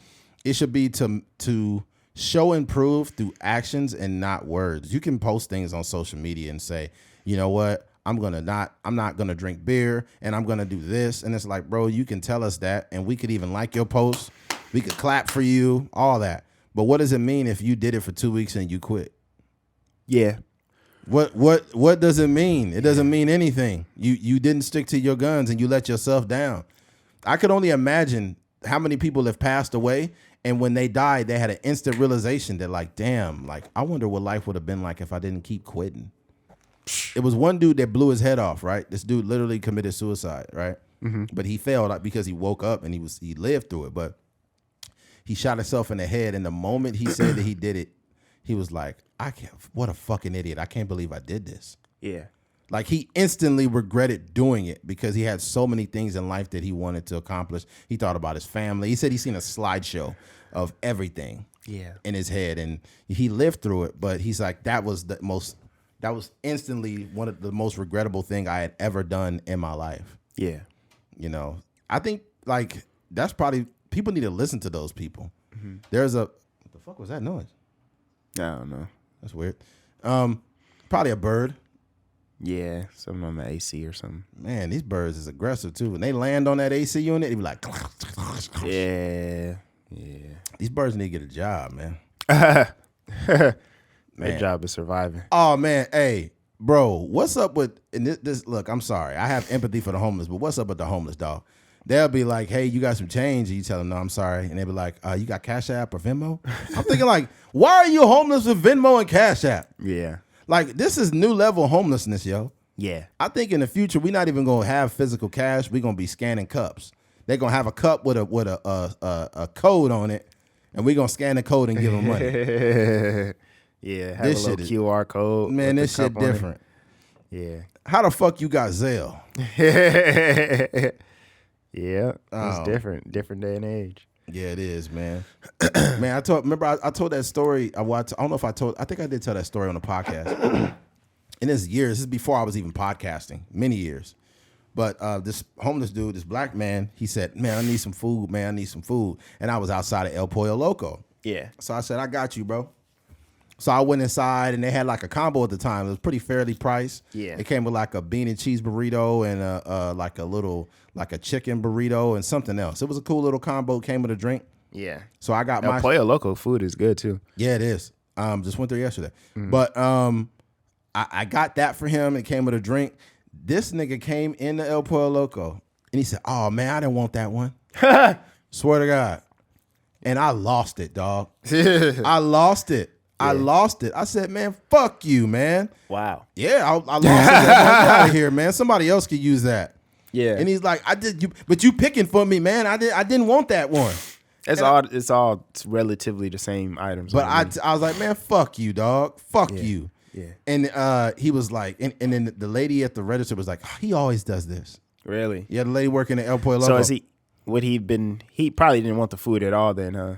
it should be to show and prove through actions and not words. You can post things on social media and say, you know what, I'm not gonna drink beer and I'm gonna do this. And it's like, bro, you can tell us that and we could even like your post. We could clap for you, all that. But what does it mean if you did it for 2 weeks and you quit? Yeah. What does it mean? It doesn't mean anything. You didn't stick to your guns and you let yourself down. I could only imagine how many people have passed away, and when they died, they had an instant realization that, like, damn, like, I wonder what life would have been like if I didn't keep quitting. It was one dude that blew his head off, right? This dude literally committed suicide, right? but he failed because he woke up and he lived through it. But he shot himself in the head, and the moment he said that he did it, he was like, what a fucking idiot. I can't believe I did this. Yeah. Like, he instantly regretted doing it because he had so many things in life that he wanted to accomplish. He thought about his family. He said he's seen a slideshow of everything in his head, and he lived through it. But he's like, that was instantly one of the most regrettable thing I had ever done in my life. Yeah. You know, I think, like, that's probably, people need to listen to those people. There's what the fuck was that noise? I don't know. That's weird. Probably a bird. Yeah, something on the AC or something. Man, these birds is aggressive too. When they land on that AC unit, they be like, yeah. These birds need to get a job, man. Their job is surviving. Oh man, hey, bro, what's up with and this? Look, I'm sorry, I have empathy for the homeless, but what's up with the homeless, dog? They'll be like, hey, you got some change, and you tell them, no, I'm sorry, and they'll be like, you got Cash App or Venmo? I'm thinking like, why are you homeless with Venmo and Cash App? Yeah. Like, this is new level homelessness, yo. Yeah. I think in the future we're not even gonna have physical cash. We're gonna be scanning cups. They're gonna have a cup with a code on it, and we're gonna scan the code and give them money. Yeah, have a little QR code. Man, this shit different. Yeah. How the fuck you got Zelle? Yeah, it's different day and age. Yeah, it is, man. Man, I told that story. I don't know if I think I did tell that story on the podcast. And this is before I was even podcasting, many years. But this homeless dude, this black man, he said, man, I need some food, man. I need some food. And I was outside of El Pollo Loco. Yeah. So I said, I got you, bro. So I went inside, and they had like a combo at the time. It was pretty fairly priced. Yeah. It came with like a bean and cheese burrito and like a chicken burrito and something else. It was a cool little combo. Came with a drink. Yeah. So I got El Pollo Loco food is good too. Yeah, it is. Just went there yesterday. But I got that for him. It came with a drink. This nigga came into El Pollo Loco, and he said, oh, man, I didn't want that one. Swear to God. And I lost it, dog. I lost it. Yeah. I lost it. I said, man, fuck you, man. Wow. Yeah, I lost it. Get out of here, man. Somebody else could use that. Yeah. And he's like, but you picking for me, man. I didn't want that one. It's all relatively the same items. But I was like, man, fuck you, dog. Fuck you. Yeah. And he was like, and then the lady at the register was like, oh, he always does this. Really? Yeah, the lady working at El Pollo Loco. So he probably didn't want the food at all then, huh?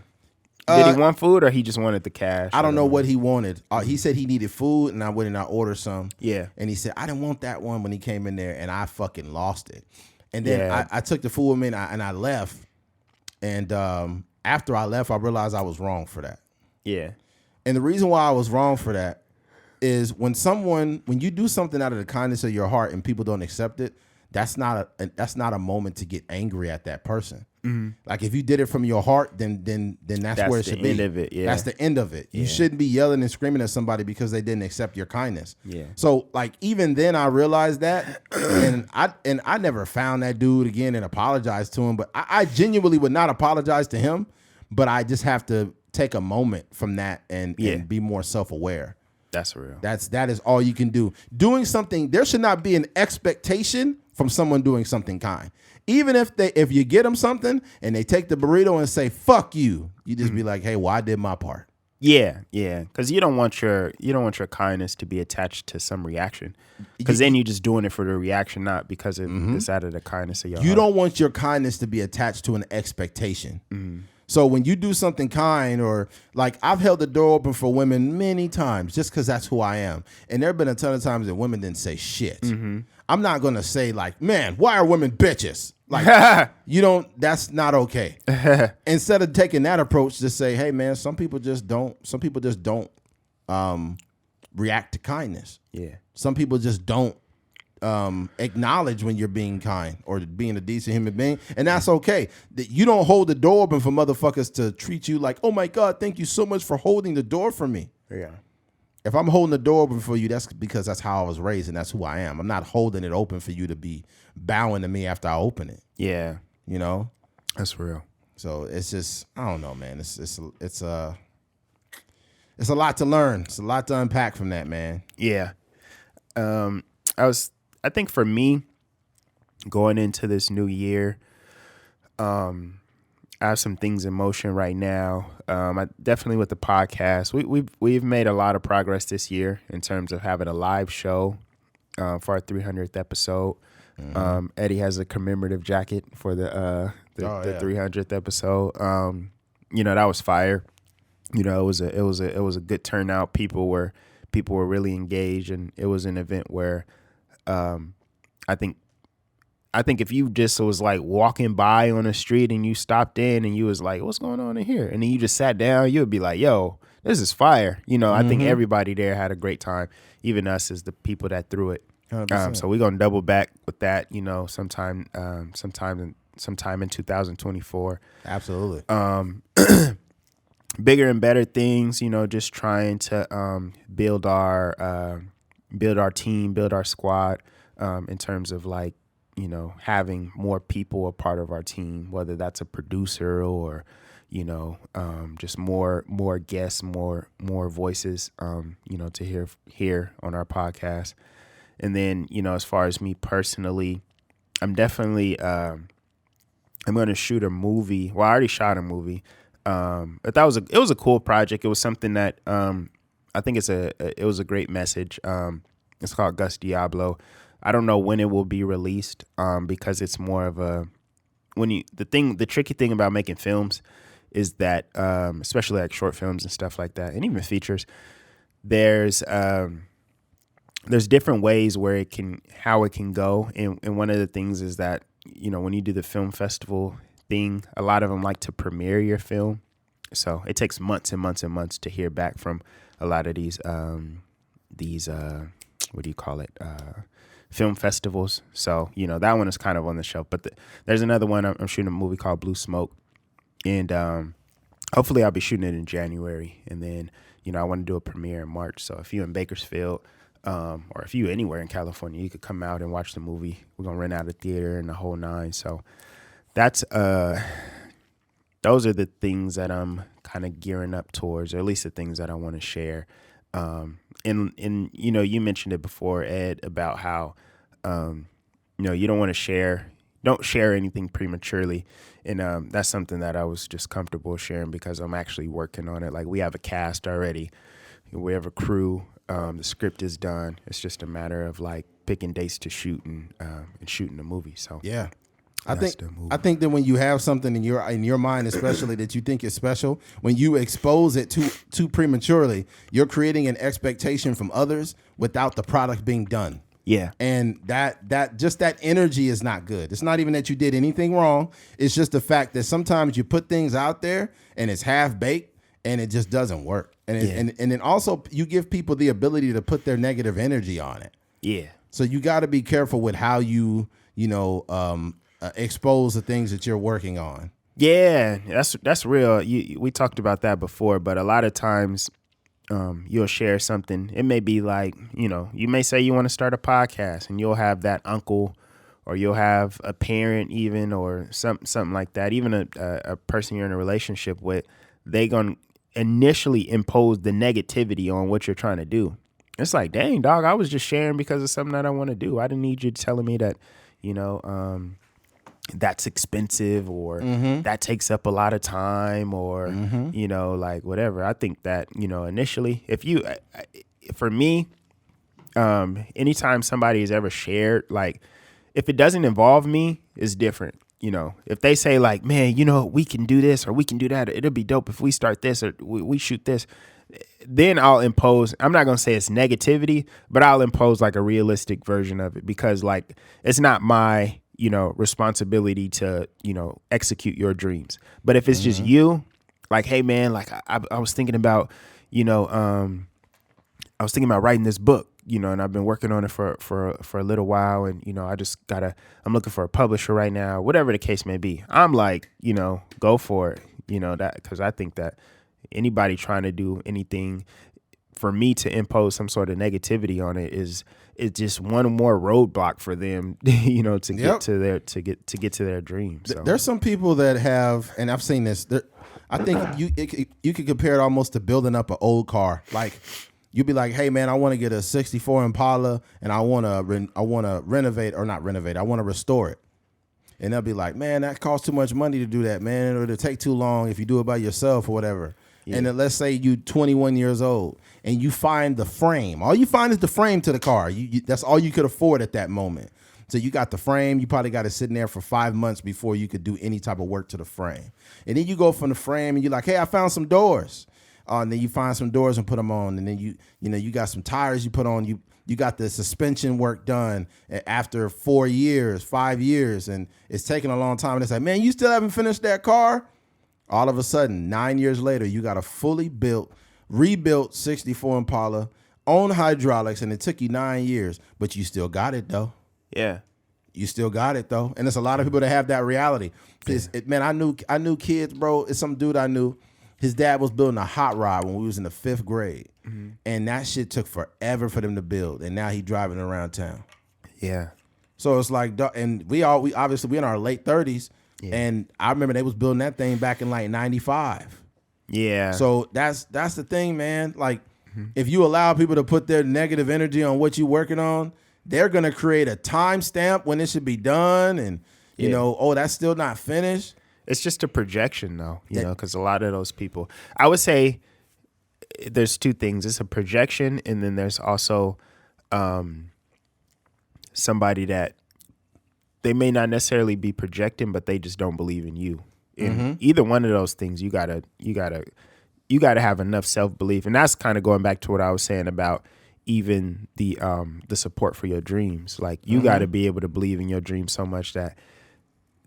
Did he want food, or he just wanted the cash? I don't know what he wanted. He said he needed food, and I went and I ordered some. Yeah. And he said, I didn't want that one when he came in there, and I fucking lost it. And then I took the food with me, and I left. And after I left, I realized I was wrong for that. Yeah. And the reason why I was wrong for that is when you do something out of the kindness of your heart and people don't accept it, that's not a moment to get angry at that person. Mm-hmm. Like, if you did it from your heart, then that's where it should be. That's the end of it. Yeah. That's the end of it. You shouldn't be yelling and screaming at somebody because they didn't accept your kindness. Yeah. So, like, even then I realized that, and I never found that dude again and apologized to him. But I genuinely would not apologize to him. But I just have to take a moment from that and be more self-aware. That's real. That is all you can do. Doing something, there should not be an expectation from someone doing something kind. Even if you get them something and they take the burrito and say fuck you, you just be like, hey, well, I did my part. Yeah, because you don't want your kindness to be attached to some reaction. Because then you're just doing it for the reaction, not because it's out of the kindness of your heart. You don't want your kindness to be attached to an expectation. Mm-hmm. So when you do something kind, or like, I've held the door open for women many times just because that's who I am. And there have been a ton of times that women didn't say shit. Mm-hmm. I'm not going to say like, man, why are women bitches? Like, that's not okay. Instead of taking that approach, just say, hey, man, some people just don't react to kindness. Yeah. Some people just don't acknowledge when you're being kind or being a decent human being, and that's okay. That you don't hold the door open for motherfuckers to treat you like, oh my God, thank you so much for holding the door for me. Yeah. If I'm holding the door open for you, that's because that's how I was raised and that's who I am. I'm not holding it open for you to be bowing to me after I open it. Yeah. You know? That's real. So it's just, I don't know, man. It's a lot to learn. It's a lot to unpack from that, man. Yeah. I think for me, going into this new year, I have some things in motion right now. I definitely with the podcast, we've made a lot of progress this year in terms of having a live show for our 300th episode. Eddie has a commemorative jacket for the 300th episode. That was fire. It was a good turnout. People were really engaged, and it was an event where I think if you just was like walking by on the street and you stopped in and you was like, what's going on in here? And then you just sat down, you would be like, yo, this is fire. I think everybody there had a great time, even us as the people that threw it. So we're going to double back with that, sometime in 2024. Absolutely. Bigger and better things, just trying to build our team, build our squad in terms of like, having more people a part of our team, whether that's a producer or, just more guests, more voices, to hear on our podcast. And then, as far as me personally, I'm definitely, I'm going to shoot a movie. Well, I already shot a movie. But it was a cool project. It was something that, I think it was a great message. It's called Gus Diablo. I don't know when it will be released, because it's more of the tricky thing about making films is that, especially like short films and stuff like that, and even features, there's different ways where how it can go. And one of the things is that, when you do the film festival thing, a lot of them like to premiere your film. So it takes months and months and months to hear back from a lot of these what do you call it? Film festivals. So, that one is kind of on the shelf. But there's another one. I'm shooting a movie called Blue Smoke. And hopefully I'll be shooting it in January. And then, I want to do a premiere in March. So if you're in Bakersfield, or if you're anywhere in California, you could come out and watch the movie. We're going to rent out a theater and the whole nine. So that's those are the things that I'm kind of gearing up towards, or at least the things that I want to share. And you mentioned it before, Ed, about how, you don't want to don't share anything prematurely. And that's something that I was just comfortable sharing because I'm actually working on it. Like, we have a cast already. We have a crew. The script is done. It's just a matter of like picking dates to shoot and shooting the movie. So yeah. I think that when you have something in your mind, especially that you think is special, when you expose it too prematurely, you're creating an expectation from others without the product being done. Yeah. And that energy is not good. It's not even that you did anything wrong. It's just the fact that sometimes you put things out there and it's half baked and it just doesn't work. And then also you give people the ability to put their negative energy on it. Yeah. So you got to be careful with how you expose the things that you're working on. Yeah, that's real. We talked about that before, but a lot of times you'll share something. It may be like, you may say you want to start a podcast, and you'll have that uncle, or you'll have a parent even, or something like that. Even a person you're in a relationship with, they gonna initially impose the negativity on what you're trying to do. It's like, dang, dog, I was just sharing because of something that I want to do. I didn't need you telling me that, that's expensive, or that takes up a lot of time, or, like whatever. I think that, initially, for me, anytime somebody has ever shared, like, if it doesn't involve me, it's different. If they say like, man, we can do this or we can do that, it'll be dope if we start this or we shoot this, then I'll impose, I'm not going to say it's negativity, but I'll impose like a realistic version of it, because like, it's not my, responsibility to, execute your dreams. But if it's just you, like, hey man, like I was thinking about, writing this book, and I've been working on it for a little while, and, I'm looking for a publisher right now, whatever the case may be. I'm like, go for it, that, because I think that anybody trying to do anything, for me to impose some sort of negativity on it's just one more roadblock for them, to get to their dreams. So. There's some people that have, and I've seen this. I think you could compare it almost to building up an old car. Like, You'd be like, hey man, I want to get a 64 Impala and I want to renovate or not renovate. I want to restore it. And they'll be like, man, that costs too much money to do that, man. It'll take too long if you do it by yourself or whatever. Yeah. And then let's say you 21 years old and you find the frame. All you find is the frame to the car. That's all you could afford at that moment. So you got the frame. You probably got it sitting there for 5 months before you could do any type of work to the frame. And then you go from the frame and you're like, hey, I found some doors. And then you find some doors and put them on. And then you got some tires you put on. You got the suspension work done after 4 years, 5 years, and it's taking a long time. And it's like, man, you still haven't finished that car? All of a sudden, 9 years later, you got a fully built, rebuilt 64 Impala on hydraulics, and it took you 9 years, but you still got it, though. Yeah. You still got it, though. And there's a lot of people that have that reality. Man, I knew kids, bro. It's some dude I knew. His dad was building a hot rod when we was in the 5th grade. Mm-hmm. And that shit took forever for them to build. And now he driving around town. Yeah. So it's like, and we obviously we in our late 30s. Yeah. And I remember they was building that thing back in like 95. Yeah. So that's the thing, man. Like, if you allow people to put their negative energy on what you're working on, they're going to create a timestamp when it should be done. And, you know, oh, that's still not finished. It's just a projection, though, you know, because a lot of those people, I would say there's two things. It's a projection, and then there's also somebody that they may not necessarily be projecting, but they just don't believe in you. And either one of those things, you gotta have enough self-belief. And that's kind of going back to what I was saying about even the support for your dreams. Like, you got to be able to believe in your dreams so much that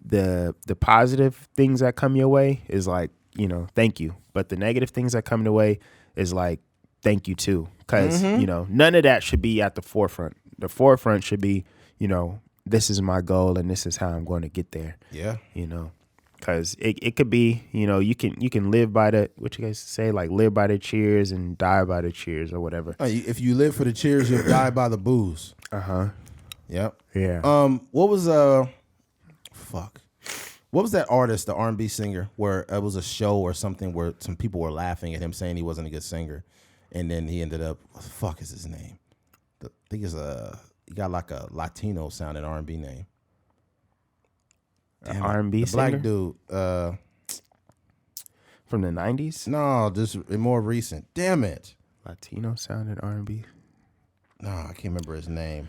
the positive things that come your way is like, you know, thank you. But the negative things that come your way is like, thank you too. Because, you know, none of that should be at the forefront. The forefront should be, you know, this is my goal and this is how I'm going to get there. Yeah. You know, because it could be, you know, you can live by the, what you guys say, like live by the cheers and die by the cheers or whatever. If you live for the cheers, you'll die by the booze. Uh-huh. Yep. Yeah. What was what was that artist, the R&B singer, where it was a show or something where some people were laughing at him saying he wasn't a good singer, and then he ended up, what the fuck is his name? I think he got like a Latino sounding R&B name. An R&B singer? Black dude. From the 90s? No, just more recent. Damn it. Latino sounding R&B? No, I can't remember his name.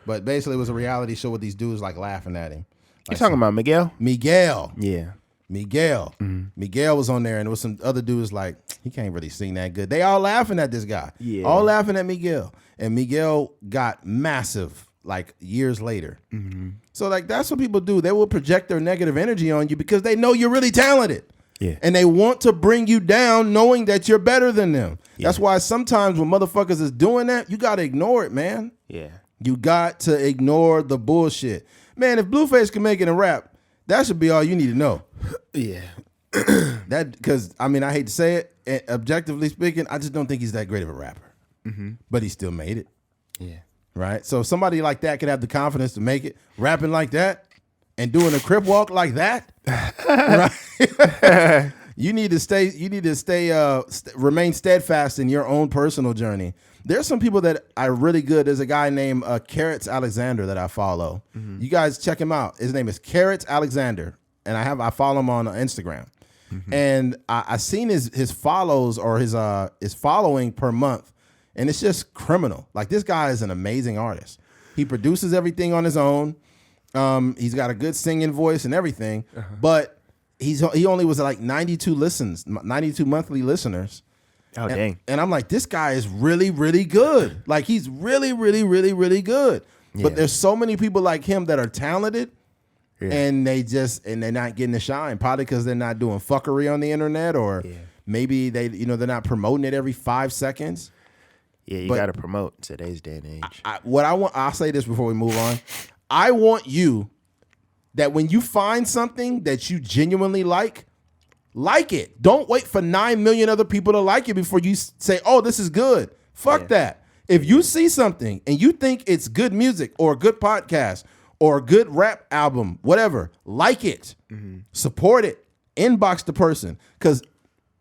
But basically it was a reality show with these dudes like laughing at him. You talking about Miguel? Miguel. Yeah. Miguel. Mm-hmm. Miguel was on there, and there was some other dudes like, he can't really sing that good. They all laughing at this guy. Yeah. All laughing at Miguel. And Miguel got massive like years later. Mm-hmm. So like that's what people do. They will project their negative energy on you because they know you're really talented. Yeah. And they want to bring you down knowing that you're better than them. Yeah. That's why sometimes when motherfuckers is doing that, you got to ignore it, man. Yeah. You got to ignore the bullshit. Man, if Blueface can make it in rap, that should be all you need to know. Yeah. That, because, I mean, I hate to say it, objectively speaking, I just don't think he's that great of a rapper. Mm-hmm. But he still made it. Yeah. Right? So if somebody like that could have the confidence to make it, rapping like that and doing a crip walk like that, right? You need to remain steadfast in your own personal journey. There's some people that are really good. There's a guy named Carrots Alexander that I follow. Mm-hmm. You guys check him out. His name is Carrots Alexander, and I follow him on Instagram. Mm-hmm. And I seen his follows or his following per month, and it's just criminal. Like, this guy is an amazing artist. He produces everything on his own. He's got a good singing voice and everything, but he only was like 92 monthly listeners. Oh, dang. And I'm like, this guy is really, really good. Like, he's really, really, really, really good. Yeah. But there's so many people like him that are talented, and they're not getting the shine. Probably because they're not doing fuckery on the internet, or maybe they're not promoting it every 5 seconds. Yeah, you got to promote today's day and age. I'll say this before we move on. I want you that when you find something that you genuinely like it. Don't wait for 9 million other people to like it before you say, oh, this is good. Fuck that. If you see something and you think it's good music or a good podcast or a good rap album, whatever, like it, support it, inbox the person. Because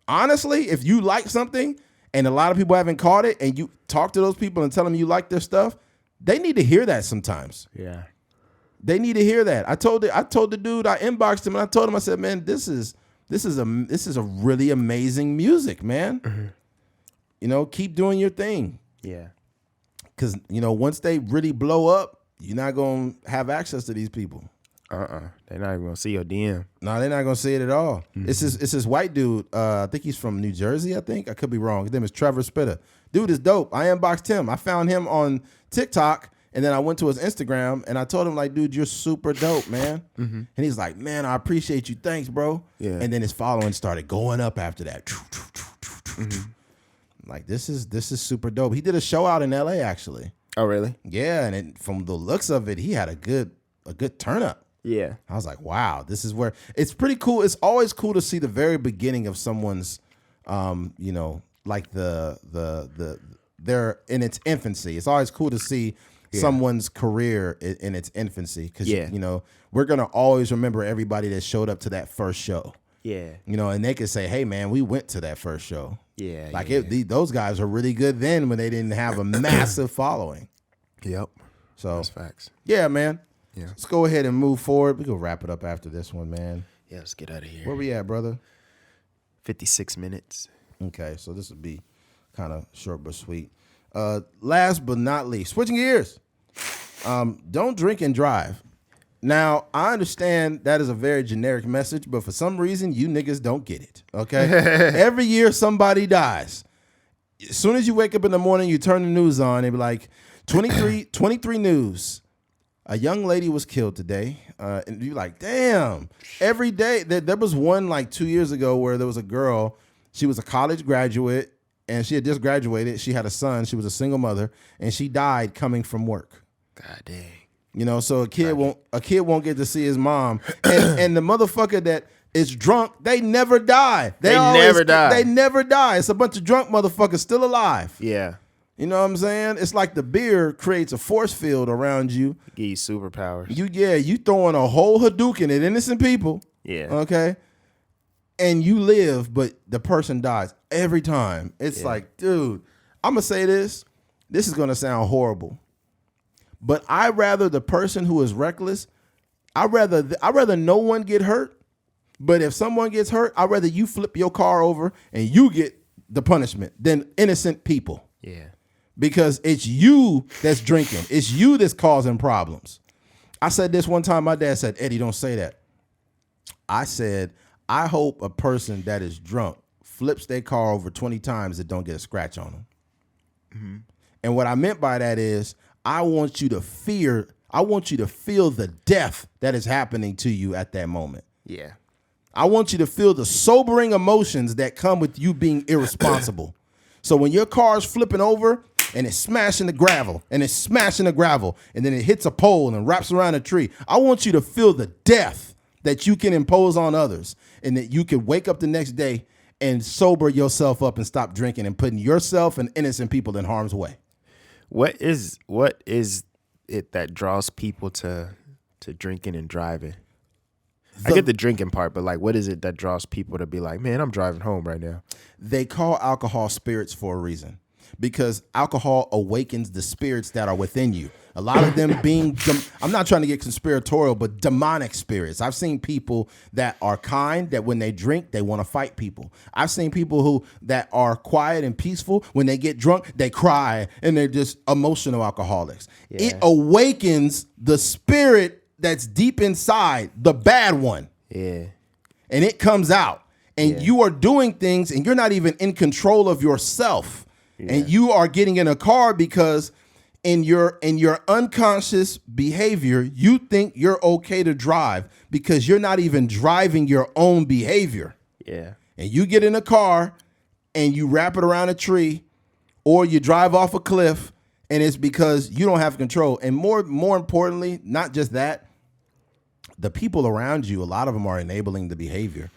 honestly, if you like something and a lot of people haven't caught it, and you talk to those people and tell them you like their stuff, they need to hear that sometimes. Yeah. They need to hear that. I told the dude, I inboxed him and I told him, I said, man, this is a really amazing music, man. Mm-hmm. You know, keep doing your thing. Yeah. Because, you know, once they really blow up, you're not going to have access to these people. They're not even going to see your DM. No, they're not going to see it at all. Mm-hmm. It's this white dude. I think he's from New Jersey, I think. I could be wrong. His name is Trevor Spitter. Dude is dope. I inboxed him. I found him on TikTok, and then I went to his Instagram, and I told him, like, dude, you're super dope, man. Mm-hmm. And he's like, man, I appreciate you. Thanks, bro. Yeah. And then his following started going up after that. Mm-hmm. Like, this is super dope. He did a show out in LA, actually. Oh, really? Yeah, and from the looks of it, he had a good turn up. Yeah. I was like, wow, this is where it's pretty cool. It's always cool to see the very beginning of someone's you know, like they're in its infancy. It's always cool to see someone's career in its infancy, because you know, we're gonna always remember everybody that showed up to that first show. Yeah, you know, and they could say, hey man, we went to that first show. Yeah, like those guys are really good then when they didn't have a massive following. Yep. So that's facts. Yeah, man. Yeah. Let's go ahead and move forward. We can wrap it up after this one, man. Yeah, let's get out of here. Where we at, brother? 56 minutes. Okay, so this would be kind of short but sweet. Last but not least, switching gears. Don't drink and drive. Now, I understand that is a very generic message, but for some reason, you niggas don't get it, okay? Every year, somebody dies. As soon as you wake up in the morning, you turn the news on, and be like, 23 news. A young lady was killed today. And you're like, damn. Every day. There was one like 2 years ago where there was a girl. She was a college graduate, and she had just graduated. She had a son. She was a single mother, and she died coming from work. God dang. You know, so a kid won't get to see his mom. And the motherfucker that is drunk, they never die. They never die. It's a bunch of drunk motherfuckers still alive. Yeah. You know what I'm saying? It's like the beer creates a force field around you. Give you superpowers. You throwing a whole Hadouken at innocent people. Yeah. Okay. And you live, but the person dies every time. It's like, dude, I'm gonna say this. This is gonna sound horrible, but I rather the person who is reckless. I rather no one get hurt. But if someone gets hurt, I'd rather you flip your car over and you get the punishment than innocent people. Yeah. Because it's you that's drinking. It's you that's causing problems. I said this one time. My dad said, Eddie, don't say that. I said, I hope a person that is drunk flips their car over 20 times that don't get a scratch on them. Mm-hmm. And what I meant by that is I want you to feel the death that is happening to you at that moment. Yeah. I want you to feel the sobering emotions that come with you being irresponsible. So when your car is flipping over and it's smashing the gravel and it's smashing the gravel and then it hits a pole and wraps around a tree, I want you to feel the death that you can impose on others, and that you can wake up the next day and sober yourself up and stop drinking and putting yourself and innocent people in harm's way. What is it that draws people to drinking and driving? I get the drinking part, but like, what is it that draws people to be like, man, I'm driving home right now? They call alcohol spirits for a reason, because alcohol awakens the spirits that are within you. A lot of them being, I'm not trying to get conspiratorial, but demonic spirits. I've seen people that are kind, that when they drink, they want to fight people. I've seen people that are quiet and peaceful. When they get drunk, they cry and they're just emotional alcoholics. Yeah. It awakens the spirit that's deep inside, the bad one. Yeah. And it comes out. And you are doing things and you're not even in control of yourself. Yeah. And you are getting in a car because in your unconscious behavior, you think you're okay to drive because you're not even driving your own behavior. Yeah. And you get in a car and you wrap it around a tree or you drive off a cliff, and it's because you don't have control. And more importantly, not just that, the people around you, a lot of them are enabling the behavior.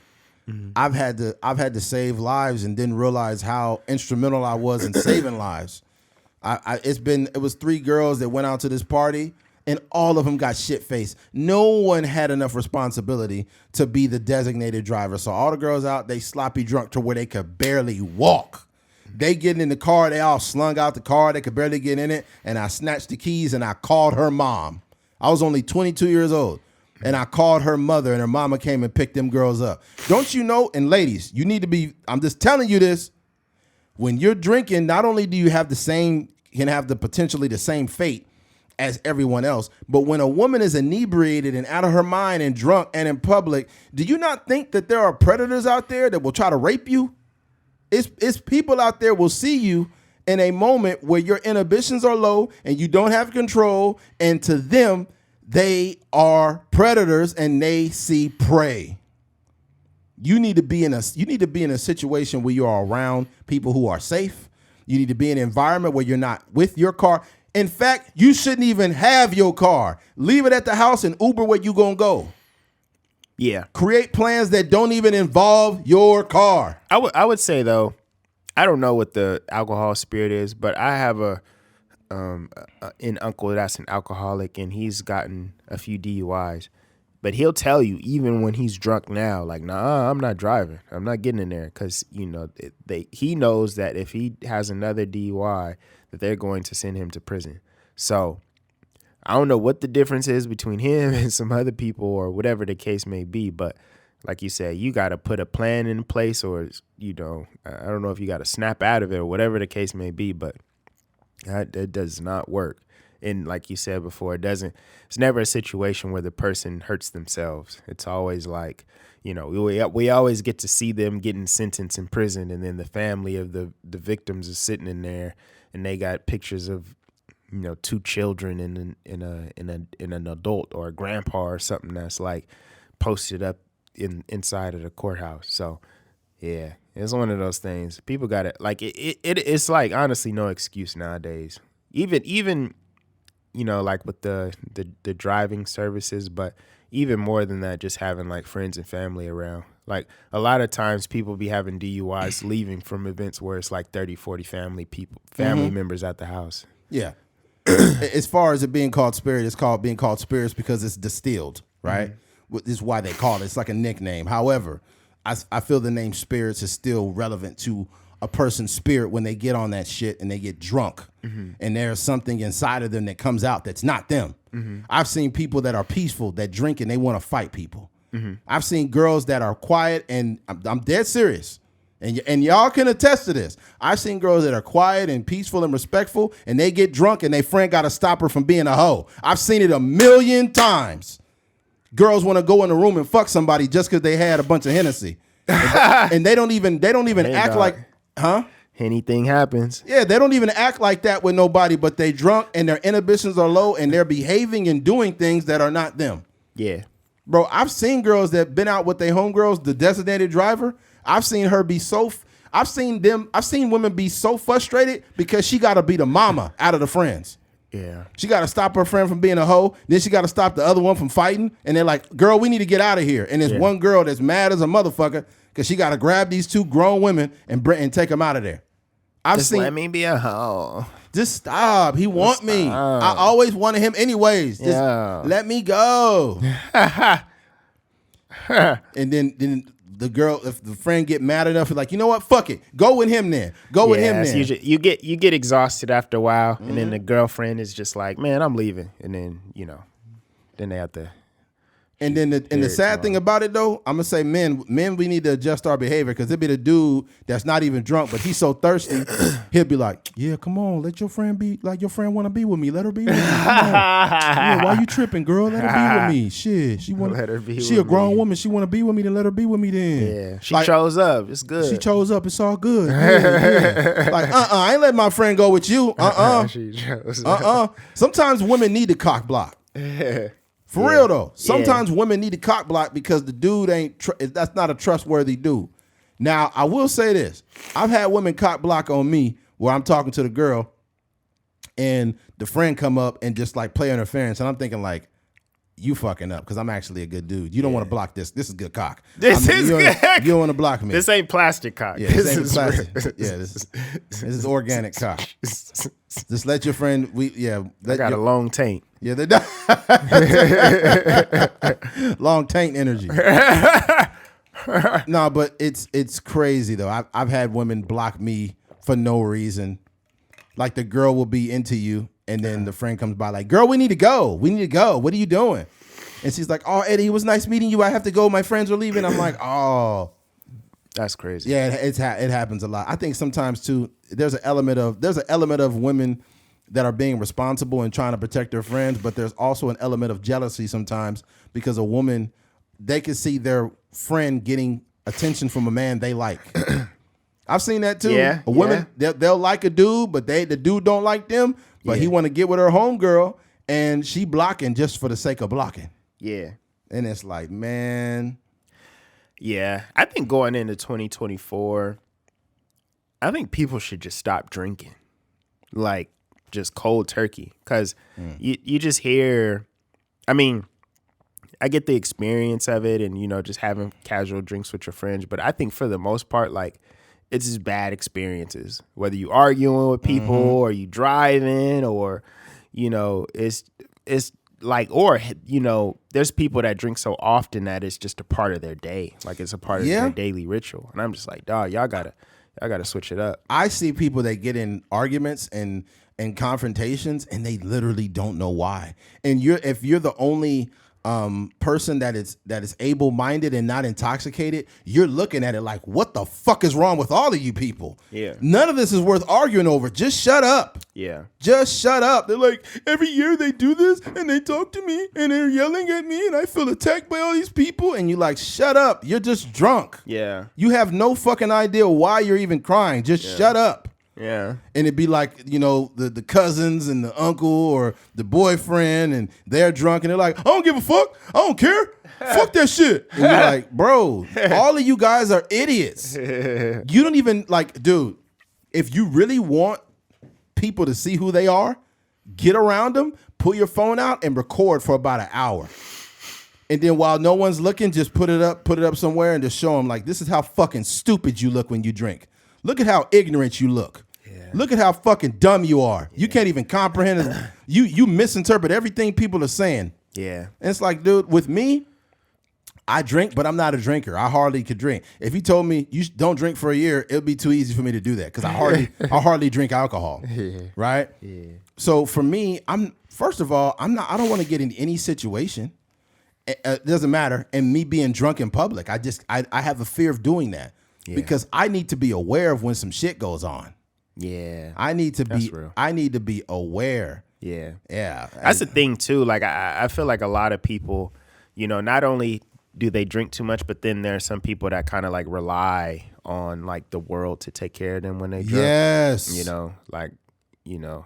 Mm-hmm. I've had to save lives and didn't realize how instrumental I was in saving lives. It was 3 girls that went out to this party, and all of them got shit faced. No one had enough responsibility to be the designated driver. So all the girls out, they sloppy drunk to where they could barely walk. They getting in the car, they all slung out the car, they could barely get in it, and I snatched the keys and I called her mom. I was only 22 years old, and I called her mother, and her mama came and picked them girls up. Don't you know, and ladies, you need to be, I'm just telling you this, when you're drinking, not only do you have potentially the same fate as everyone else, but when a woman is inebriated and out of her mind and drunk and in public, do you not think that there are predators out there that will try to rape you? It's people out there will see you in a moment where your inhibitions are low and you don't have control, and to them, they are predators and they see prey. You need to be in a situation where you are around people who are safe. You need to be in an environment where you're not with your car. In fact, you shouldn't even have your car. Leave it at the house and Uber where you gonna go. Yeah. Create plans that don't even involve your car. I would say though, I don't know what the alcohol spirit is, but I have an uncle that's an alcoholic, and he's gotten a few DUIs. But he'll tell you, even when he's drunk now, like, nah, I'm not driving. I'm not getting in there, because he knows that if he has another DUI, that they're going to send him to prison. So I don't know what the difference is between him and some other people or whatever the case may be, but like you said, you got to put a plan in place, or, I don't know if you got to snap out of it or whatever the case may be, but it does not work. And like you said before, it's never a situation where the person hurts themselves. It's always like, we always get to see them getting sentenced in prison, and then the family of the victims is sitting in there, and they got pictures of, two children and an adult or a grandpa or something that's like posted up inside of the courthouse. So yeah, it's one of those things. People got it. Like it's like honestly no excuse nowadays. Even like with the driving services, but even more than that, just having like friends and family around. Like a lot of times people be having DUIs leaving from events where it's like 30, 40 family members at the house. Yeah. As far as it being called spirit, it's being called spirits because it's distilled, right? Mm-hmm. This is why they call it. It's like a nickname. However, I feel the name spirits is still relevant to a person's spirit when they get on that shit and they get drunk, and there's something inside of them that comes out that's not them. I've seen people that are peaceful that drink and they want to fight people. I've seen girls that are quiet, and I'm dead serious, and y'all can attest to this. I've seen girls that are quiet and peaceful and respectful, and they get drunk and their friend got to stop her from being a hoe. I've seen it 1,000,000 times. Girls want to go in the room and fuck somebody just because they had a bunch of Hennessy, and they don't even act like, huh? Anything happens. Yeah, they don't even act like that with nobody, but they drunk and their inhibitions are low and they're behaving and doing things that are not them. Yeah. Bro, I've seen girls that been out with their homegirls, the designated driver. I've seen women be so frustrated because she got to be the mama out of the friends. Yeah. She got to stop her friend from being a hoe. Then she got to stop the other one from fighting. And they're like, girl, we need to get out of here. And there's one girl that's mad as a motherfucker because she got to grab these two grown women and take them out of there. Let me be a hoe. Just stop. He want me. I always wanted him anyways. Just let me go. And then the girl, if the friend get mad enough, like, you know what? Fuck it. Go with him then. Go with him then. You get exhausted after a while, and then the girlfriend is just like, man, I'm leaving. And then, then they have to. And then the sad thing about it though, I'm gonna say men, we need to adjust our behavior, because it'd be the dude that's not even drunk, but he's so thirsty, he'll be like, yeah, come on, let your friend be like, your friend want to be with me, let her be with me. Yeah, why you tripping, girl? Let her be with me. Shit, she a grown woman. She want to be with me, then let her be with me then. Yeah, she chose up. It's good. She chose up. It's all good. Yeah. Like, I ain't let my friend go with you. She chose up. Sometimes women need to cock block. For real though, sometimes women need to cock block because the dude that's not a trustworthy dude. Now, I will say this. I've had women cock block on me where I'm talking to the girl and the friend come up and just like play interference, and I'm thinking like, you fucking up, because I'm actually a good dude. You don't want to block this. This is good cock. This is good. You don't want to block me. This ain't plastic cock. Yeah, this ain't plastic. Yeah, this is organic cock. Just let your friend. I got a long taint. Yeah, they do. Long taint energy. No, but it's crazy though. I've had women block me for no reason. Like the girl will be into you, and then the friend comes by like, girl, we need to go. We need to go. What are you doing? And she's like, oh, Eddie, it was nice meeting you. I have to go. My friends are leaving. I'm like, oh. That's crazy. Yeah, it happens a lot. I think sometimes, too, there's an element of women that are being responsible and trying to protect their friends, but there's also an element of jealousy sometimes because a woman, they can see their friend getting attention from a man they like. I've seen that too. Yeah, a woman, they'll like a dude, but the dude don't like them, but he want to get with her homegirl, and she blocking just for the sake of blocking. Yeah. And it's like, man. Yeah. I think going into 2024, I think people should just stop drinking. Like, just cold turkey. Because you just hear, I mean, I get the experience of it and, just having casual drinks with your friends. But I think for the most part, like, it's just bad experiences. Whether you arguing with people or you driving or, it's like, or, there's people that drink so often that it's just a part of their day. Like it's a part of their daily ritual. And I'm just like, dog, y'all gotta switch it up. I see people that get in arguments and confrontations and they literally don't know why. And if you're the only person that is able-minded and not intoxicated, you're looking at it like, what the fuck is wrong with all of you people? Yeah. None of this is worth arguing over. Just shut up. Yeah. Just shut up. They're like, every year they do this and they talk to me and they're yelling at me and I feel attacked by all these people. And you're like, shut up. You're just drunk. Yeah. You have no fucking idea why you're even crying. Just shut up. Yeah. And it'd be like, the cousins and the uncle or the boyfriend, and they're drunk and they're like, I don't give a fuck. I don't care. Fuck that shit. And you're like, bro, all of you guys are idiots. You don't even dude, if you really want people to see who they are, get around them, pull your phone out and record for about an hour. And then while no one's looking, just put it up somewhere and just show them like, this is how fucking stupid you look when you drink. Look at how ignorant you look. Yeah. Look at how fucking dumb you are. Yeah. You can't even comprehend it. You misinterpret everything people are saying. Yeah. And it's like, dude, with me, I drink, but I'm not a drinker. I hardly could drink. If you told me you don't drink for a year, it would be too easy for me to do that because I hardly drink alcohol. Yeah. Right? Yeah. So for me, I don't want to get in any situation. It doesn't matter. And me being drunk in public, I have a fear of doing that. Yeah. Because I need to be aware of when some shit goes on. Yeah. I need to be aware. Yeah. Yeah. That's the thing too. Like I feel like a lot of people, not only do they drink too much, but then there are some people that kind of like rely on like the world to take care of them when they drunk. Yes.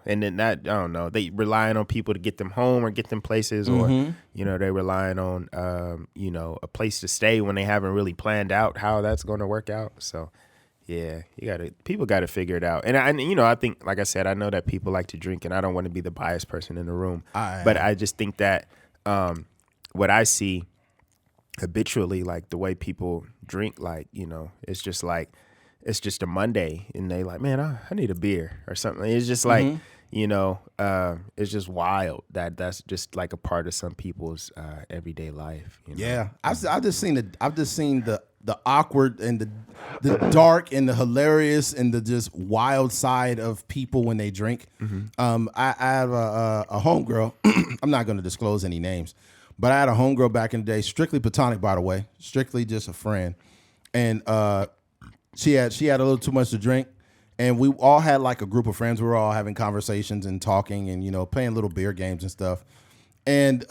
And then that, I don't know, they relying on people to get them home or get them places or, they relying on, a place to stay when they haven't really planned out how that's going to work out. So, yeah, people got to figure it out. And I think, like I said, I know that people like to drink and I don't want to be the biased person in the room. But I just think that what I see habitually, like the way people drink, like, it's just like, it's just a Monday and they like, man, I need a beer or something. It's just like, it's just wild that's just like a part of some people's everyday life. Yeah. I've just seen the awkward and the dark and the hilarious and the just wild side of people when they drink. Mm-hmm. I have a homegirl. I'm not going to disclose any names, but I had a homegirl back in the day, strictly platonic, by the way, strictly just a friend. And, She had a little too much to drink, and we all had like a group of friends. We were all having conversations and talking and, playing little beer games and stuff. And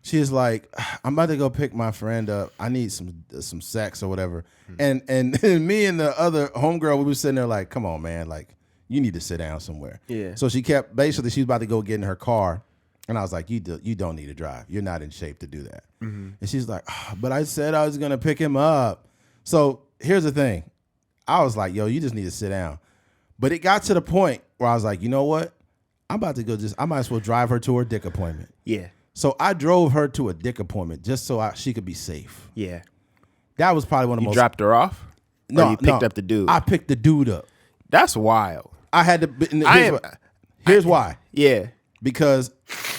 she was like, I'm about to go pick my friend up. I need some sex or whatever. Mm-hmm. And me and the other homegirl, we were sitting there like, come on, man, like you need to sit down somewhere. Yeah. So she was about to go get in her car. And I was like, you don't need to drive. You're not in shape to do that. Mm-hmm. And she's like, but I said I was going to pick him up. So here's the thing. I was like, yo, you just need to sit down. But it got to the point where I was like, you know what? I'm about to go I might as well drive her to her dick appointment. Yeah. So I drove her to a dick appointment just so she could be safe. Yeah. That was probably one of the most. You dropped her off? No, or you picked up the dude? I picked the dude up. That's wild. I had to. Here's why. Yeah. Because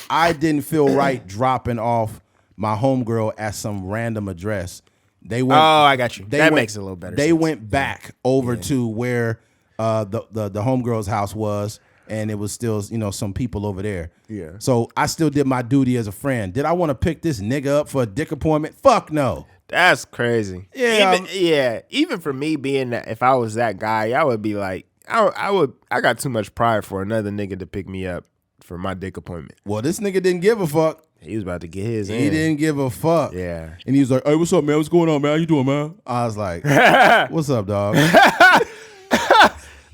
I didn't feel right dropping off my homegirl at some random address. I got you. That makes it a little better. They went back over to where the homegirl's house was, and it was still, some people over there. Yeah. So I still did my duty as a friend. Did I want to pick this nigga up for a dick appointment? Fuck no. That's crazy. Yeah. Even for me being that, if I was that guy, I would be like, I got too much pride for another nigga to pick me up for my dick appointment. Well, this nigga didn't give a fuck. He was about to get his in. He didn't give a fuck. Yeah. And he was like, hey, what's up, man? What's going on, man? How you doing, man? I was like, what's up, dog?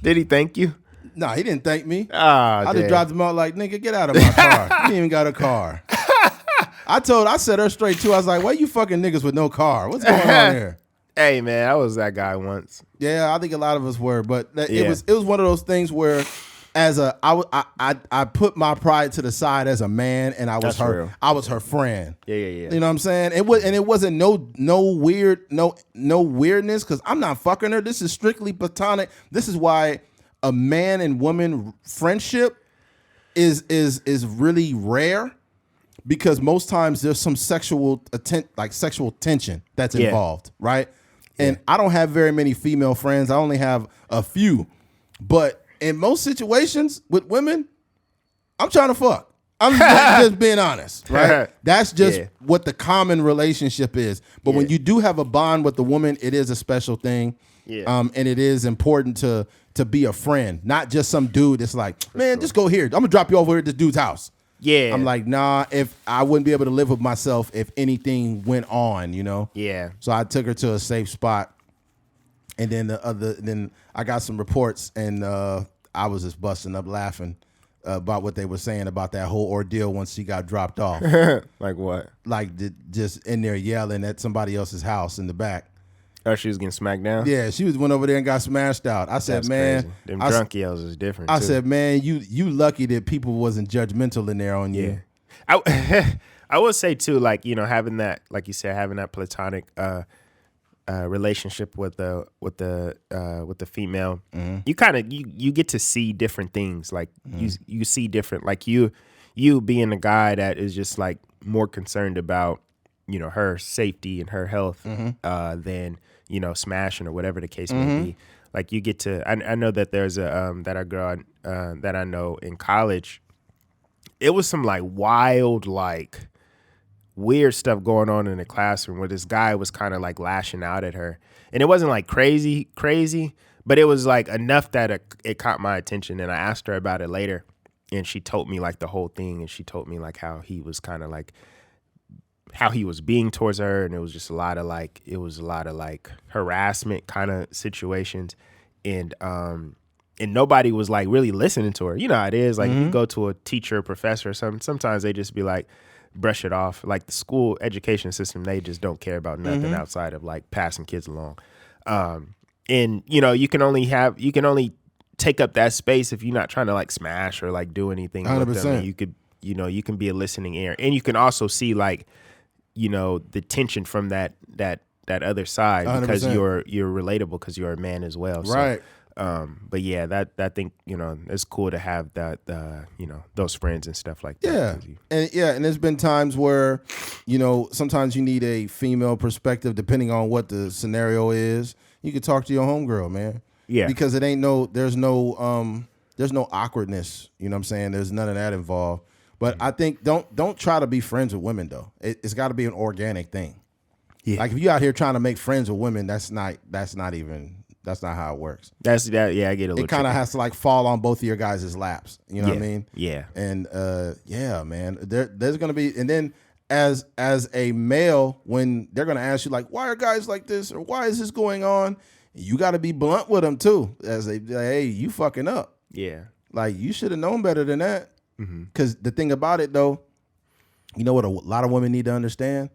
Did he thank you? Nah, he didn't thank me. I just dropped him out like, nigga, get out of my car. You ain't even got a car. I said her straight too. I was like, why you fucking niggas with no car? What's going on here? Hey, man, I was that guy once. Yeah, I think a lot of us were, but it was one of those things where, I put my pride to the side as a man, and I was her friend. Yeah. You know what I'm saying? It wasn't no weirdness, because I'm not fucking her. This is strictly platonic. This is why a man and woman friendship is really rare, because most times there's some sexual tension that's involved, right? And I don't have very many female friends. I only have a few. But in most situations with women, I'm trying to fuck. I'm just being honest, right? That's just what the common relationship is. But when you do have a bond with the woman, it is a special thing. Yeah. And it is important to be a friend, not just some dude that's like, man, just go here. I'm gonna drop you over here at this dude's house. Yeah. I'm like, nah, if I wouldn't be able to live with myself if anything went on, Yeah. So I took her to a safe spot. And then then I got some reports, and I was just busting up laughing about what they were saying about that whole ordeal once she got dropped off. Like what? Like just in there yelling at somebody else's house in the back. Oh, she was getting smacked down? Yeah, she went over there and got smashed out. I said, man. Crazy. Them drunk yells is different, I said, man, you lucky that people wasn't judgmental in there on you. I would say, too, like, having that, like you said, having that platonic relationship with the female, you kind of you get to see different things. Like you see different, like you being a guy that is just like more concerned about her safety and her health than smashing or whatever the case may be. Like you get to, I know that there's a girl that I know in college. It was some like wild, like weird stuff going on in the classroom where this guy was kind of like lashing out at her, and it wasn't like crazy, but it was like enough that it caught my attention. And I asked her about it later, and she told me like the whole thing, and she told me like how he was kind of like how he was being towards her, and it was just a lot of like harassment kind of situations, and nobody was like really listening to her. You know how it is, like you go to a teacher or professor or something, sometimes they just be like brush it off. Like the school education system, they just don't care about nothing outside of like passing kids along. And you can only take up that space if you're not trying to like smash or like do anything 100%. with them. And you can be a listening ear, and you can also see like the tension from that other side 100%. Because you're relatable because you're a man as well. Right. So, but yeah, that I think it's cool to have that those friends and stuff like that. And there's been times where sometimes you need a female perspective depending on what the scenario is. You can talk to your homegirl, man. Yeah, because there's no awkwardness. You know what I'm saying? There's none of that involved. But I think don't try to be friends with women though. It's got to be an organic thing. Yeah. Like if you out here trying to make friends with women, that's not how it works. I get a little. It kind of has to like fall on both of your guys' laps. You know what I mean? Yeah. And man, there's gonna be, and then as a male, when they're gonna ask you like, why are guys like this or why is this going on, you got to be blunt with them too. As they like, hey, you fucking up. Yeah. Like you should have known better than that. Because the thing about it though, you know what a lot of women need to understand?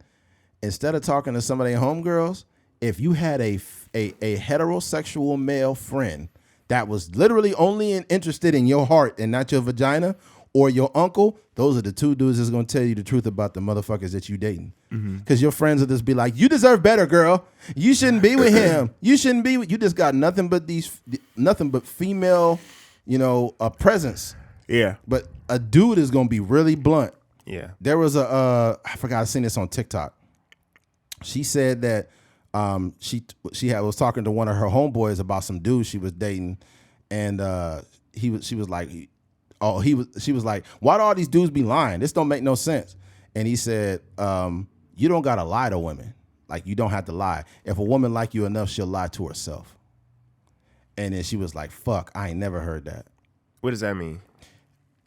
Instead of talking to some of their homegirls, if you had a heterosexual male friend that was literally only interested in your heart and not your vagina, or your uncle, those are the two dudes that's going to tell you the truth about the motherfuckers that you dating. Because your friends will just be like, you deserve better, girl. You shouldn't be with him. You shouldn't be with, you just got nothing but female, presence. Yeah. But a dude is going to be really blunt. Yeah. There was I forgot, I seen this on TikTok. She said that was talking to one of her homeboys about some dude she was dating, and she was like, she was like, why do all these dudes be lying? This don't make no sense. And he said, you don't gotta lie to women. Like, you don't have to lie. If a woman like you enough, she'll lie to herself. And then she was like, fuck, I ain't never heard that. What does that mean?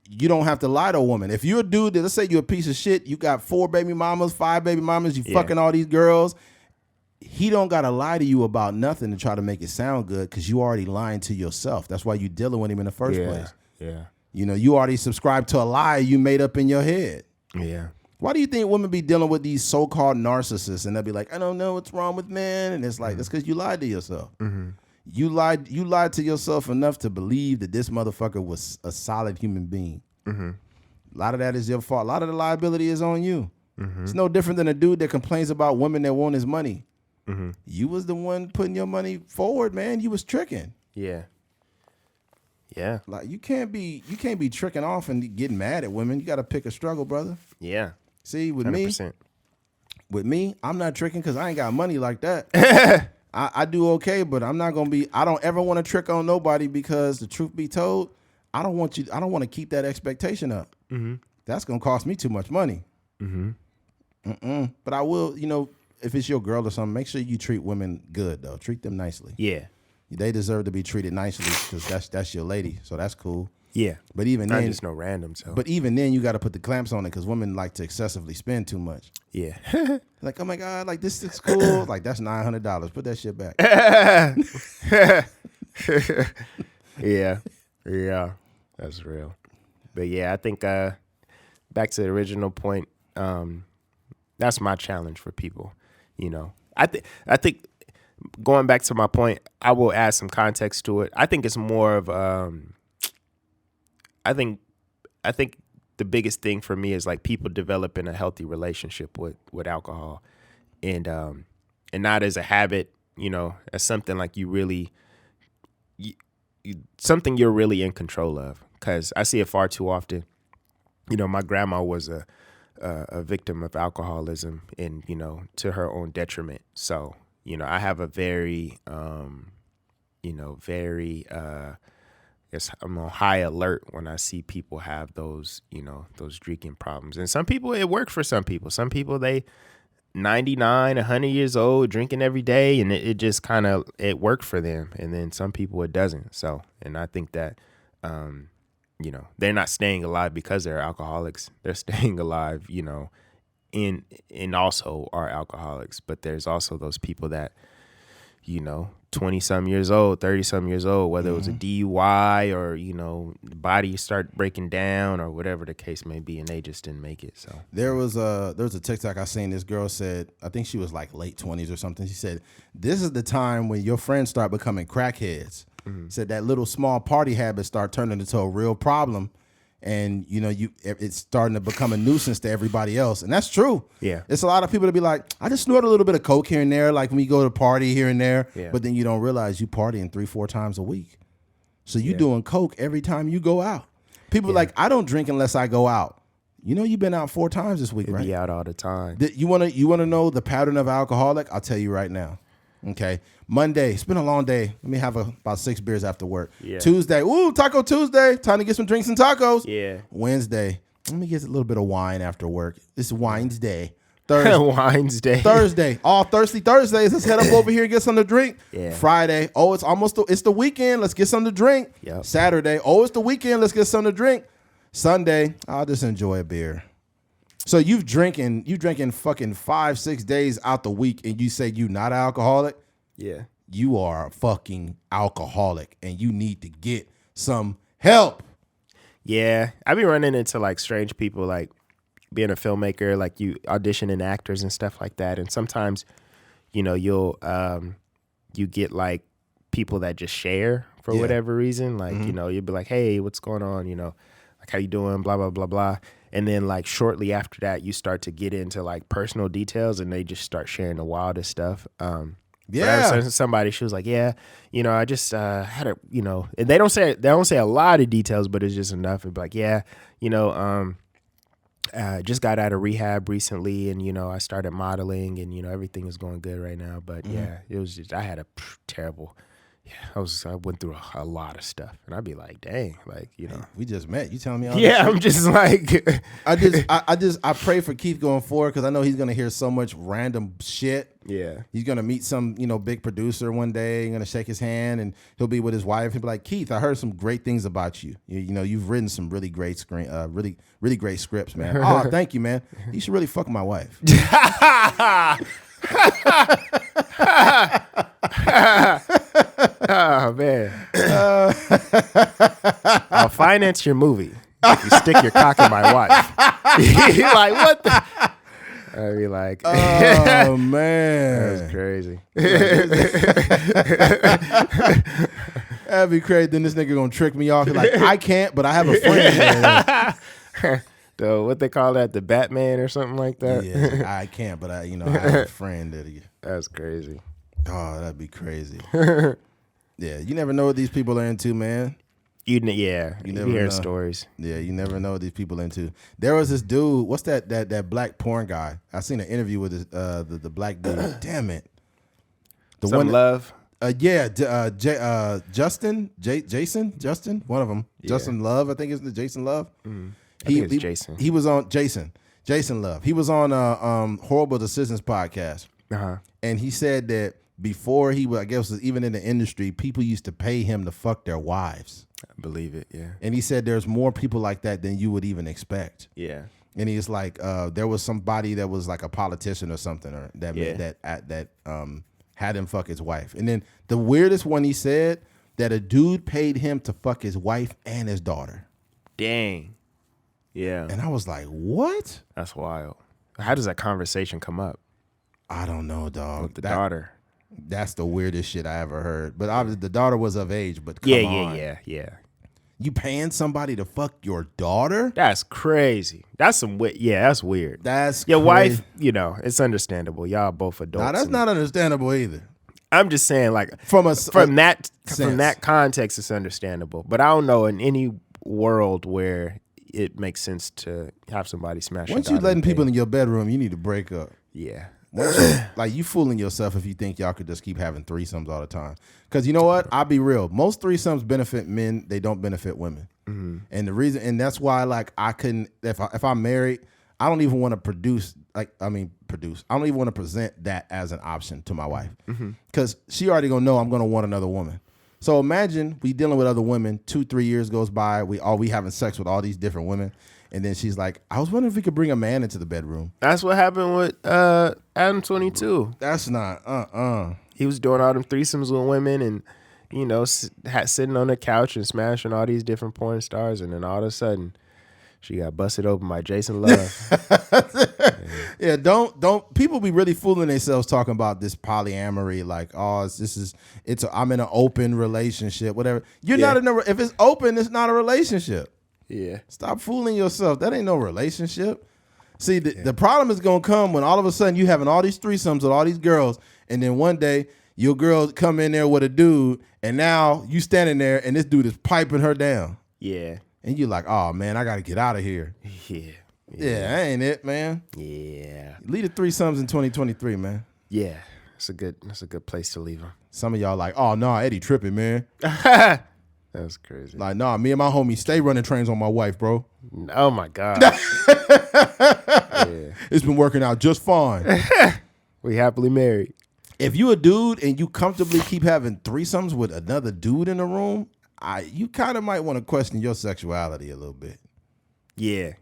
You don't have to lie to a woman. If you're a dude that, let's say you're a piece of shit, you got 4 baby mamas, 5 baby mamas, you fucking all these girls, he don't got to lie to you about nothing to try to make it sound good, because you already lying to yourself. That's why you dealing with him in the first place. Yeah. You know, you already subscribed to a lie you made up in your head. Yeah. Why do you think women be dealing with these so-called narcissists and they'll be like, I don't know what's wrong with men? And it's like, that's because you lied to yourself. Mm-hmm. You lied to yourself enough to believe that this motherfucker was a solid human being. Mm-hmm. A lot of that is your fault. A lot of the liability is on you. Mm-hmm. It's no different than a dude that complains about women that want his money. Mm-hmm. You was the one putting your money forward, man. You was tricking. Yeah. Yeah. Like, you can't be tricking off and getting mad at women. You got to pick a struggle, brother. Yeah. See, with 100%. me, I'm not tricking because I ain't got money like that. I do okay, but I'm not gonna be. I don't ever want to trick on nobody, because the truth be told, I don't want to keep that expectation up. Mm-hmm. That's gonna cost me too much money. Mm-hmm. But I will, if it's your girl or something, make sure you treat women good though. Treat them nicely. Yeah. They deserve to be treated nicely, because that's your lady. So that's cool. Yeah. But even Not then, just no random. So. But even then, you got to put the clamps on it, because women like to excessively spend too much. Yeah. Like, oh my God, like this is cool. Like, that's $900. Put that shit back. Yeah. Yeah. That's real. But yeah, I think back to the original point, that's my challenge for people. I think going back to my point, I will add some context to it. I think it's more of I think the biggest thing for me is like people developing a healthy relationship with alcohol, and not as a habit, as something like something you're really in control of. Because I see it far too often. My grandma was a victim of alcoholism, and to her own detriment. So I have a very I'm on high alert when I see people have those drinking problems. And some people, it works for some people. Some people, they 99, 100 years old, drinking every day, and it just kind of, it worked for them. And then some people, it doesn't. So, and I think that, they're not staying alive because they're alcoholics. They're staying alive, and also are alcoholics. But there's also those people that, 20-some years old, 30-some years old, whether it was a DUI or, the body start breaking down or whatever the case may be, and they just didn't make it. So there was a TikTok I seen. This girl said, I think she was like late 20s or something. She said, this is the time when your friends start becoming crackheads. Mm-hmm. Said that little small party habits start turning into a real problem. And, it's starting to become a nuisance to everybody else. And that's true. Yeah. It's a lot of people that be like, I just snort a little bit of coke here and there, like when you go to a party here and there. Yeah. But then you don't realize you partying 3-4 times a week. So you doing coke every time you go out. People are like, I don't drink unless I go out. You've been out 4 times this week, right? Be out all the time. You wanna know the pattern of an alcoholic? I'll tell you right now. Okay. Monday, it's been a long day. Let me have about 6 beers after work. Yeah. Tuesday, Taco Tuesday. Time to get some drinks and tacos. Yeah. Wednesday, let me get a little bit of wine after work. This is Wine's Day. Thursday, Wine's Day. Thursday, all thirsty Thursdays. Let's head up over here and get something to drink. Yeah. Friday, it's the weekend. Let's get something to drink. Yep. Saturday, it's the weekend. Let's get something to drink. Sunday, I'll just enjoy a beer. So you drinking fucking 5-6 days out the week, and you say you not an alcoholic? Yeah. You are a fucking alcoholic, and you need to get some help. Yeah. I be running into like strange people, like being a filmmaker, like you auditioning actors and stuff like that. And sometimes, you'll you get like people that just share for whatever reason. Like, you'll be like, hey, what's going on? Like, how you doing? Blah, blah, blah, blah. And then like shortly after that, you start to get into like personal details, and they just start sharing the wildest stuff. Somebody, she was like, I just had a, and they don't say a lot of details, but it's just enough. It'd be like, just got out of rehab recently, and I started modeling, and everything is going good right now. But it was just, I had a terrible I went through a lot of stuff, and I'd be like, dang, like, you know. We just met. You telling me all Yeah, this I'm just like, I pray for Keith going forward because I know he's gonna hear so much random shit. yeah. He's gonna meet some, big producer one day. He's gonna shake his hand and he'll be with his wife. He'll be like, Keith, I heard some great things about you. You've written some really great really great scripts, man. Oh, thank you, man. You should really fuck my wife. Oh man. I'll finance your movie if you stick your cock in my wife. You're like, what the? I'd be like, oh man, that's crazy. That'd be crazy. Then this nigga gonna trick me off. He's like, I can't, but I have a friend. What they call that, the Batman or something like that? Yeah, I can't, but I have a friend that. That's crazy. Oh, that'd be crazy. Yeah, you never know what these people are into, man. You hear stories. Yeah, you never know what these people are into. There was this dude. What's that black porn guy? I seen an interview with this, the black dude. Damn it. Love. Jason, one of them. Yeah. Justin Love, I think it's the Jason Love. Mm. I think it's Jason. He was on Jason Love. He was on Horrible Decisions podcast, and he said that before he was, I guess, even in the industry, people used to pay him to fuck their wives. I believe it, yeah. And he said there's more people like that than you would even expect. Yeah. And he's like, there was somebody that was like a politician or something, or that had him fuck his wife. And then the weirdest one, he said that a dude paid him to fuck his wife and his daughter. Dang. Yeah. And I was like, what? That's wild. How does that conversation come up? I don't know, dog. With the daughter. That's the weirdest shit I ever heard. But obviously the daughter was of age, but come on. Yeah. You paying somebody to fuck your daughter? That's crazy. That's that's weird. That's your crazy. wife, it's understandable. Y'all both adults. No, that's not understandable either. I'm just saying, like, from that context, it's understandable. But I don't know in any world where it makes sense to have somebody smash. Once you letting people in your bedroom, you need to break up. Yeah. Like, you fooling yourself if you think y'all could just keep having threesomes all the time. Because you know what? I'll be real. Most threesomes benefit men. They don't benefit women. Mm-hmm. And the reason, and that's why, like, I couldn't, if I'm married, I don't even want to produce. I don't even want to present that as an option to my wife. Because she already going to know I'm going to want another woman. So imagine we dealing with other women, 2-3 years goes by, we having sex with all these different women. And then she's like, I was wondering if we could bring a man into the bedroom. That's what happened with Adam 22. That's not, He was doing all them threesomes with women and, sitting on the couch and smashing all these different porn stars. And then all of a sudden, she got busted open by Jason Love. Yeah, don't people be really fooling themselves talking about this polyamory, like, I'm in an open relationship, whatever. You're not if it's open, it's not a relationship. Yeah. Stop fooling yourself. That ain't no relationship. See, the problem is going to come when all of a sudden you having all these threesomes with all these girls, and then one day your girl come in there with a dude, and now you standing there, and this dude is piping her down. Yeah. And you're like, oh, man, I got to get out of here. Yeah. Yeah, that ain't it, man. Yeah. Leave the threesomes in 2023, man. Yeah. That's a good place to leave them. Some of y'all like, oh, no, Eddie tripping, man. That's crazy. Like, nah, me and my homie stay running trains on my wife, bro. Oh, my God. It's been working out just fine. We happily married. If you a dude and you comfortably keep having threesomes with another dude in the room, you kind of might want to question your sexuality a little bit. Yeah.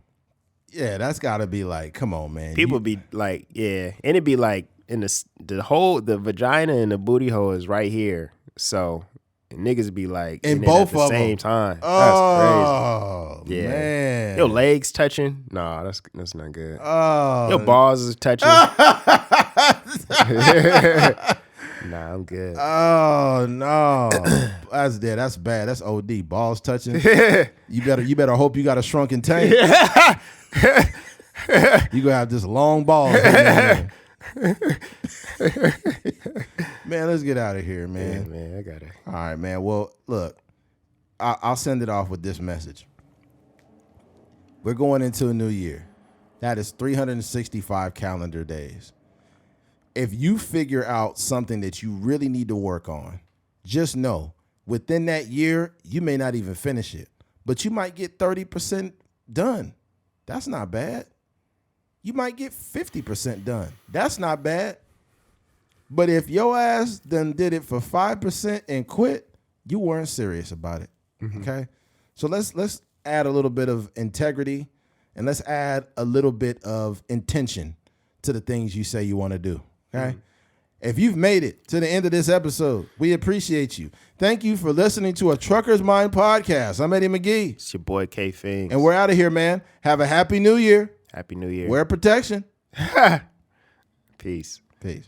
Yeah, that's got to be like, come on, man. People be like, yeah. And it'd be like, in the vagina and the booty hole is right here. So... And niggas be like in both at the of same them. time. Oh, that's crazy. Yeah. Man. Your legs touching? Nah, that's not good. Oh. Your balls is touching. Nah, I'm good. Oh no. That's bad. That's OD. Balls touching. You better hope you got a shrunken tank. You gonna have this long ball. Man, let's get out of here, man. Yeah, man, I got it. All right, man. Well, look, I'll send it off with this message. We're going into a new year. That is 365 calendar days. If you figure out something that you really need to work on, just know within that year, you may not even finish it, but you might get 30% done. That's not bad. You might get 50% done. That's not bad. But if your ass done did it for 5% and quit, you weren't serious about it. Okay? So let's add a little bit of integrity and let's add a little bit of intention to the things you say you want to do. Okay? If you've made it to the end of this episode, we appreciate you. Thank you for listening to a Trucker's Mind podcast. I'm Eddie McGee. It's your boy K Fings. And we're out of here, man. Have a happy new year. Happy New Year. Wear protection. Peace. Peace.